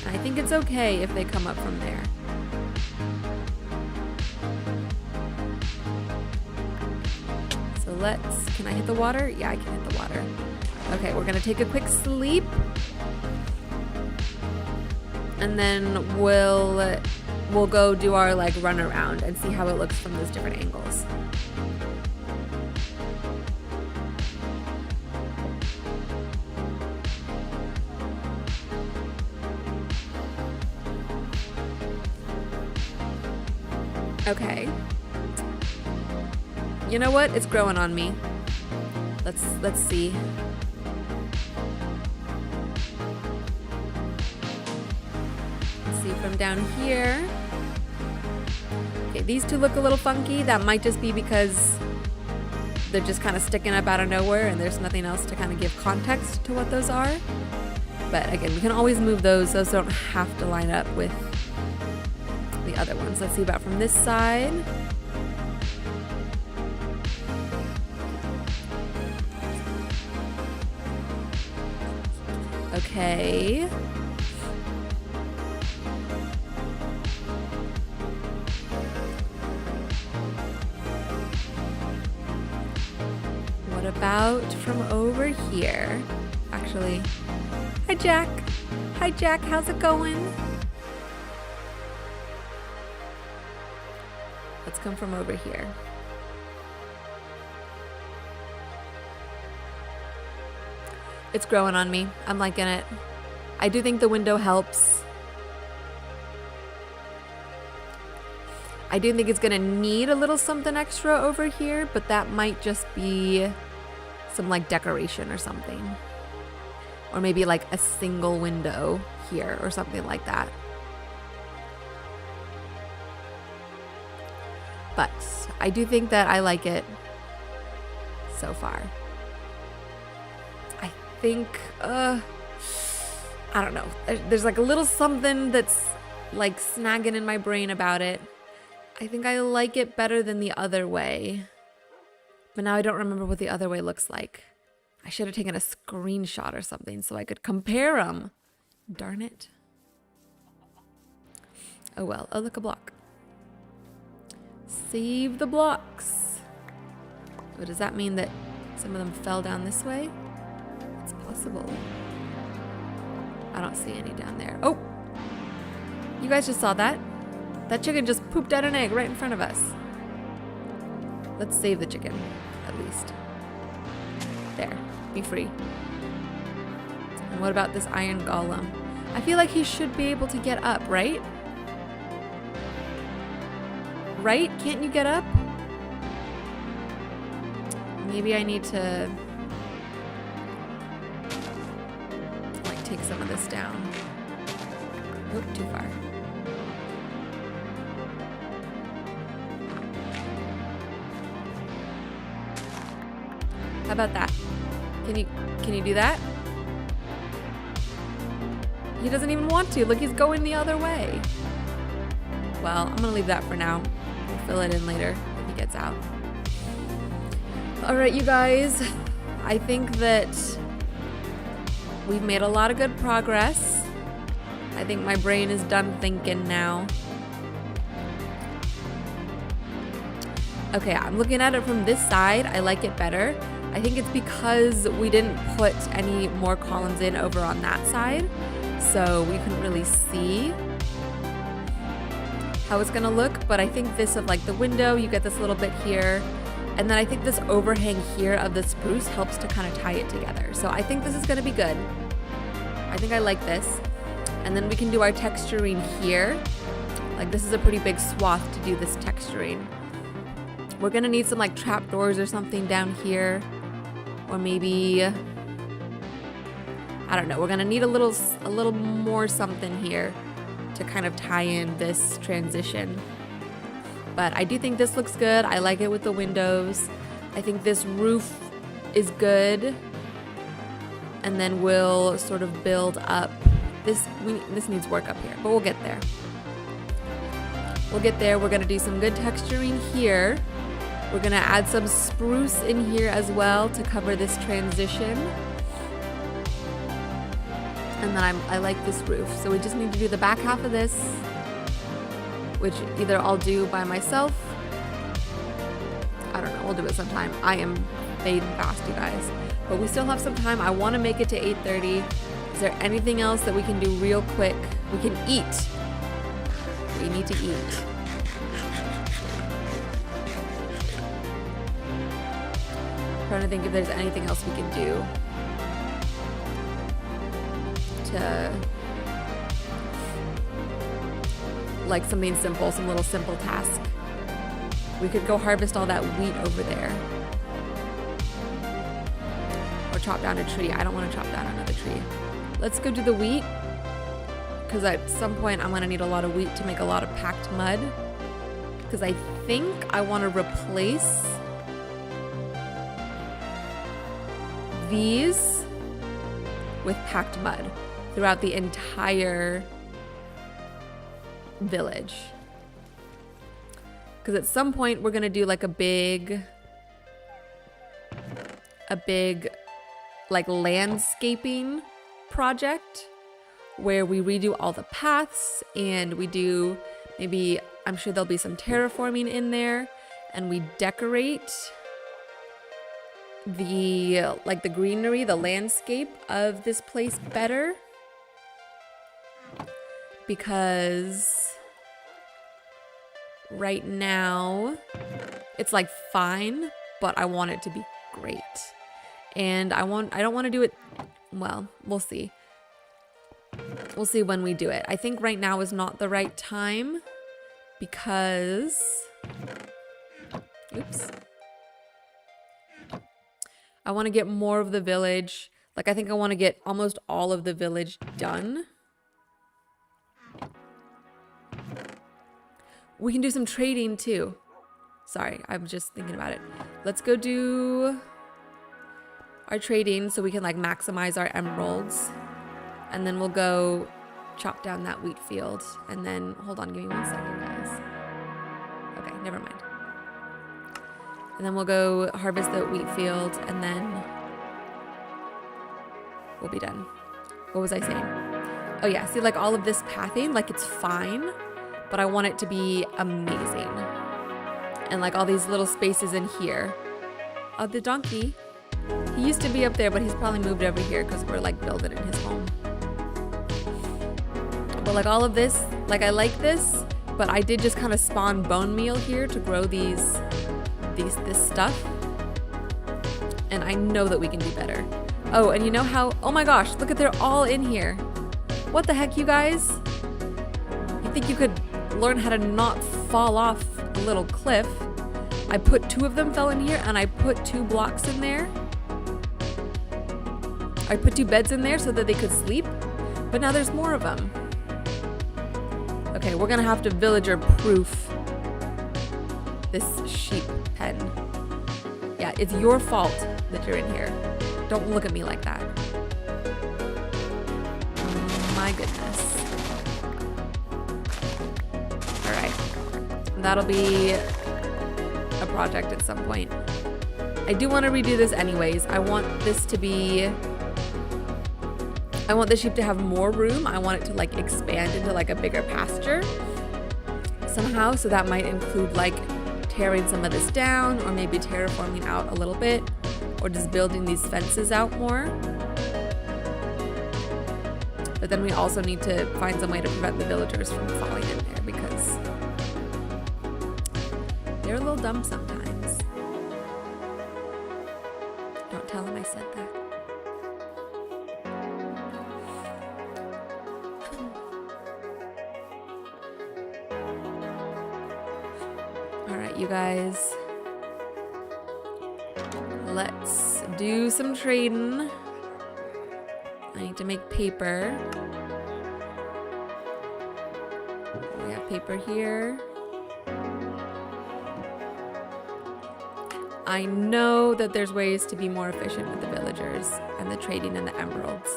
I think it's okay if they come up from there. So can I hit the water? Yeah, I can hit the water. Okay, we're gonna take a quick sleep. And then we'll go do our like run around and see how it looks from those different angles. Okay. You know what? It's growing on me. Let's see. Let's see from down here. Okay, these two look a little funky. That might just be because they're just kind of sticking up out of nowhere and there's nothing else to kind of give context to what those are. But again, we can always move those. Those don't have to line up with the other ones. Let's see about from this side. Okay. What about from over here? Actually, hi Jack. Hi Jack, how's it going? Let's come from over here. It's growing on me. I'm liking it. I do think the window helps. I do think it's gonna need a little something extra over here, but that might just be some like decoration or something. Or maybe like a single window here or something like that. But I do think that I like it so far. I think, I don't know. There's like a little something that's like snagging in my brain about it. I think I like it better than the other way. But now I don't remember what the other way looks like. I should have taken a screenshot or something so I could compare them. Darn it. Oh well. Oh, look, a block. Save the blocks. Oh, does that mean that some of them fell down this way? It's possible. I don't see any down there. Oh! You guys just saw that? That chicken just pooped out an egg right in front of us. Let's save the chicken, at least. There. Be free. And what about this iron golem? I feel like he should be able to get up, right? Right? Can't you get up? Maybe I need to like take some of this down. Oop, too far. How about that? Can you do that? He doesn't even want to. Look, he's going the other way. Well, I'm gonna leave that for now. We'll fill it in later if he gets out. All right, you guys. I think that we've made a lot of good progress. I think my brain is done thinking now. Okay, I'm looking at it from this side. I like it better. I think it's because we didn't put any more columns in over on that side, so we couldn't really see how it's gonna look. But I think this of like the window, you get this little bit here, and then I think this overhang here of the spruce helps to kind of tie it together. So I think this is gonna be good. I think I like this. And then we can do our texturing here. Like this is a pretty big swath to do this texturing. We're gonna need some like trapdoors or something down here. Or maybe, I don't know, we're gonna need a little more something here to kind of tie in this transition. But I do think this looks good. I like it with the windows. I think this roof is good. And then we'll sort of build up. This needs work up here, but we'll get there. We'll get there. We're gonna do some good texturing here. We're gonna add some spruce in here as well to cover this transition. And then I like this roof. So we just need to do the back half of this, which either I'll do by myself. I don't know, we'll do it sometime. I am fading fast, you guys. But we still have some time. I wanna make it to 8:30. Is there anything else that we can do real quick? We can eat. We need to eat. Trying to think if there's anything else we can do to like something simple, some little simple task. We could go harvest all that wheat over there. Or chop down a tree. I don't want to chop down another tree. Let's go do the wheat, because at some point I'm gonna need a lot of wheat to make a lot of packed mud, because I think I want to replace these with packed mud throughout the entire village. Because at some point we're gonna do like a big like landscaping project where we redo all the paths and we do maybe, I'm sure there'll be some terraforming in there, and we decorate the greenery, the landscape of this place better, because right now it's like fine, but I want it to be great. And I don't want to do it, well, we'll see. We'll see when we do it. I think right now is not the right time because, oops. I want to get more of the village. Like, I think I want to get almost all of the village done. We can do some trading too. Sorry, I'm just thinking about it. Let's go do our trading so we can like maximize our emeralds. And then we'll go chop down that wheat field. And then, hold on, give me 1 second, guys. never mind. And then we'll go harvest the wheat field, and then we'll be done. What was I saying? Oh yeah, see, like all of this pathing, like it's fine, but I want it to be amazing. And like all these little spaces in here. Oh, the donkey. He used to be up there, but he's probably moved over here because we're like building in his home. But like all of this, like I like this, but I did just kind of spawn bone meal here to grow this stuff. And I know that we can do better. Oh, and you know how, oh my gosh, look at, they're all in here. What the heck, you guys? You think you could learn how to not fall off a little cliff? I put 2 of them fell in here, and I put 2 blocks in there. I put 2 beds in there so that they could sleep, but now there's more of them. Okay, we're gonna have to villager-proof this sheep pen. Yeah, it's your fault that you're in here. Don't look at me like that. My goodness. All right, that'll be a project at some point. I do want to redo this anyways. I want this to be, I want the sheep to have more room. I want it to like expand into like a bigger pasture somehow. So that might include like tearing some of this down, or maybe terraforming out a little bit, or just building these fences out more. But then we also need to find some way to prevent the villagers from falling in there, because they're a little dumb sometimes. Don't tell them I said that. All right, you guys. Let's do some trading. I need to make paper. We have paper here. I know that there's ways to be more efficient with the villagers and the trading and the emeralds.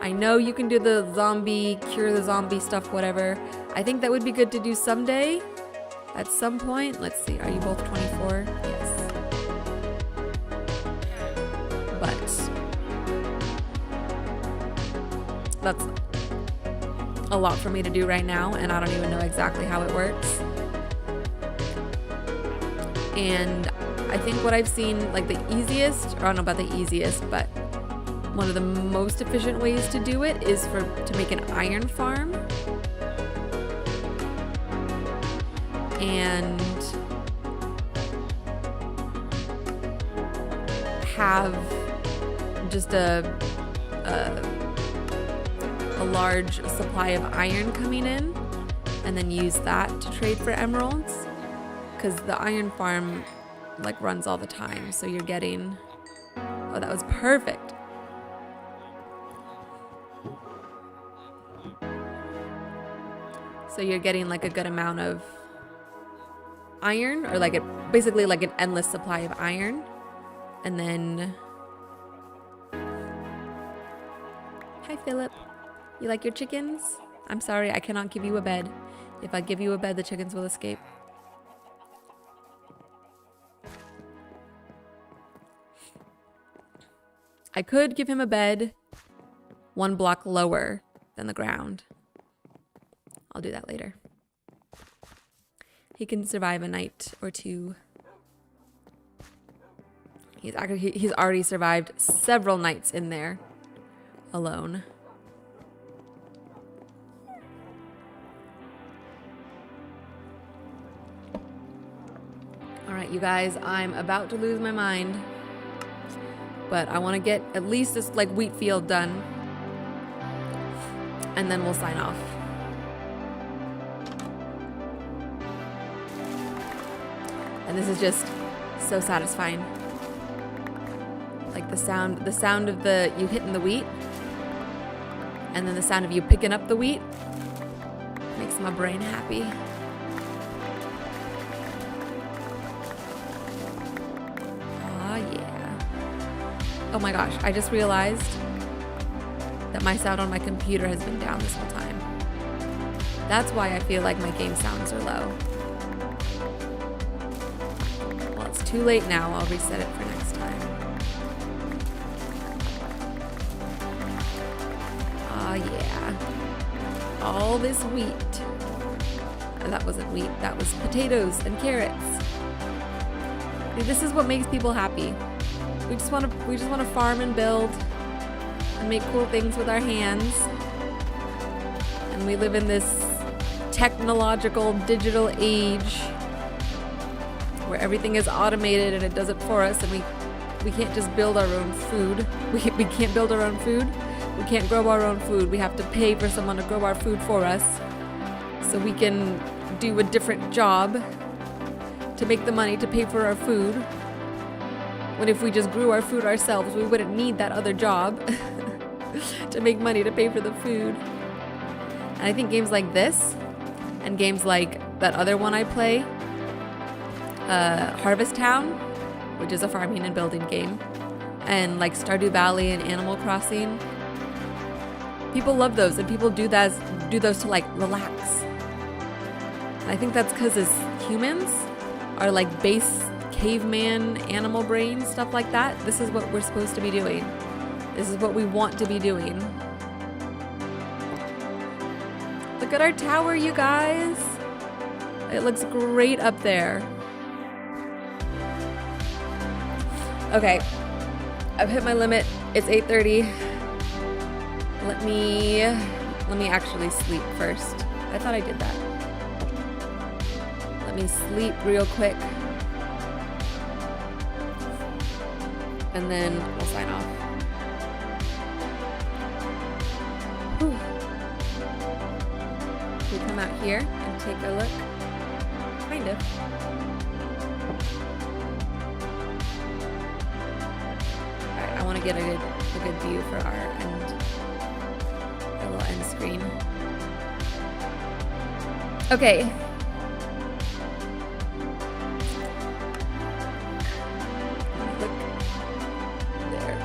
I know you can do the zombie, cure the zombie stuff, whatever. I think that would be good to do someday. At some point. Let's see, are you both 24? Yes. But that's a lot for me to do right now, and I don't even know exactly how it works. And I think what I've seen, like the easiest, or I don't know about the easiest, but one of the most efficient ways to do it is to make an iron farm. And have just a large supply of iron coming in, and then use that to trade for emeralds, because the iron farm like runs all the time, so you're getting, oh, that was perfect. So you're getting like a good amount of iron, or like basically like an endless supply of iron. And then, hi Philip, you like your chickens? I'm sorry, I cannot give you a bed. If I give you a bed, the chickens will escape. I could give him a bed 1 block lower than the ground. I'll do that later. He can survive a night or 2. He's already survived several nights in there alone. All right, you guys, I'm about to lose my mind, but I want to get at least this like wheat field done, and then we'll sign off. And this is just so satisfying. Like the sound of you hitting the wheat, and then the sound of you picking up the wheat makes my brain happy. Oh yeah. Oh my gosh, I just realized that my sound on my computer has been down this whole time. That's why I feel like my game sounds are low. too late now. I'll reset it for next time. Ah, yeah. All this wheat. That wasn't wheat, that was potatoes and carrots. This is what makes people happy. We just want to farm and build and make cool things with our hands. And we live in this technological digital age where everything is automated and it does it for us, and we can't just build our own food. We can't build our own food. We can't grow our own food. We have to pay for someone to grow our food for us so we can do a different job to make the money to pay for our food. When if we just grew our food ourselves, we wouldn't need that other job to make money to pay for the food. And I think games like this and games like that other one I play, Harvest Town, which is a farming and building game, and like Stardew Valley and Animal Crossing, people love those, and people do those to like relax. And I think that's because as humans, our like base caveman animal brain, stuff like that, this is what we're supposed to be doing. This is what we want to be doing. Look at our tower, you guys. It looks great up there. Okay, I've hit my limit. It's 8:30. Let me actually sleep first. I thought I did that. Let me sleep real quick. And then we'll sign off. Whew. We come out here and take a look. Kind of. Alright, I want to get a good view for our little end screen. Okay. Look there.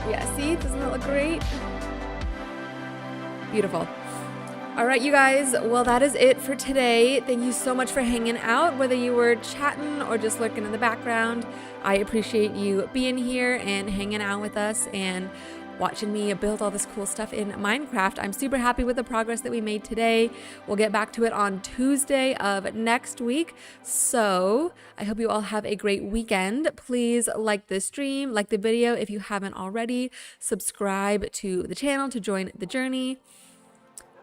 Yeah, see? Doesn't that look great? Beautiful. All right, you guys. Well, that is it for today. Thank you so much for hanging out, whether you were chatting or just lurking in the background. I appreciate you being here and hanging out with us and watching me build all this cool stuff in Minecraft. I'm super happy with the progress that we made today. We'll get back to it on Tuesday of next week. So I hope you all have a great weekend. Please like the stream, like the video if you haven't already. Subscribe to the channel to join the journey.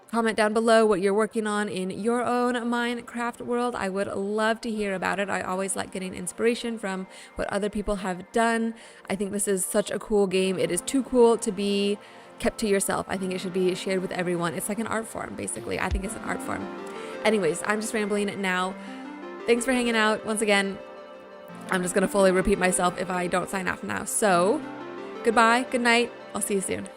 Comment down below what you're working on in your own Minecraft world. I would love to hear about it. I always like getting inspiration from what other people have done. I think this is such a cool game. It is too cool to be kept to yourself. I think it should be shared with everyone. It's like an art form, basically. I think it's an art form. Anyways, I'm just rambling now. Thanks for hanging out. Once again, I'm just going to fully repeat myself if I don't sign off now. So, goodbye, good night. I'll see you soon.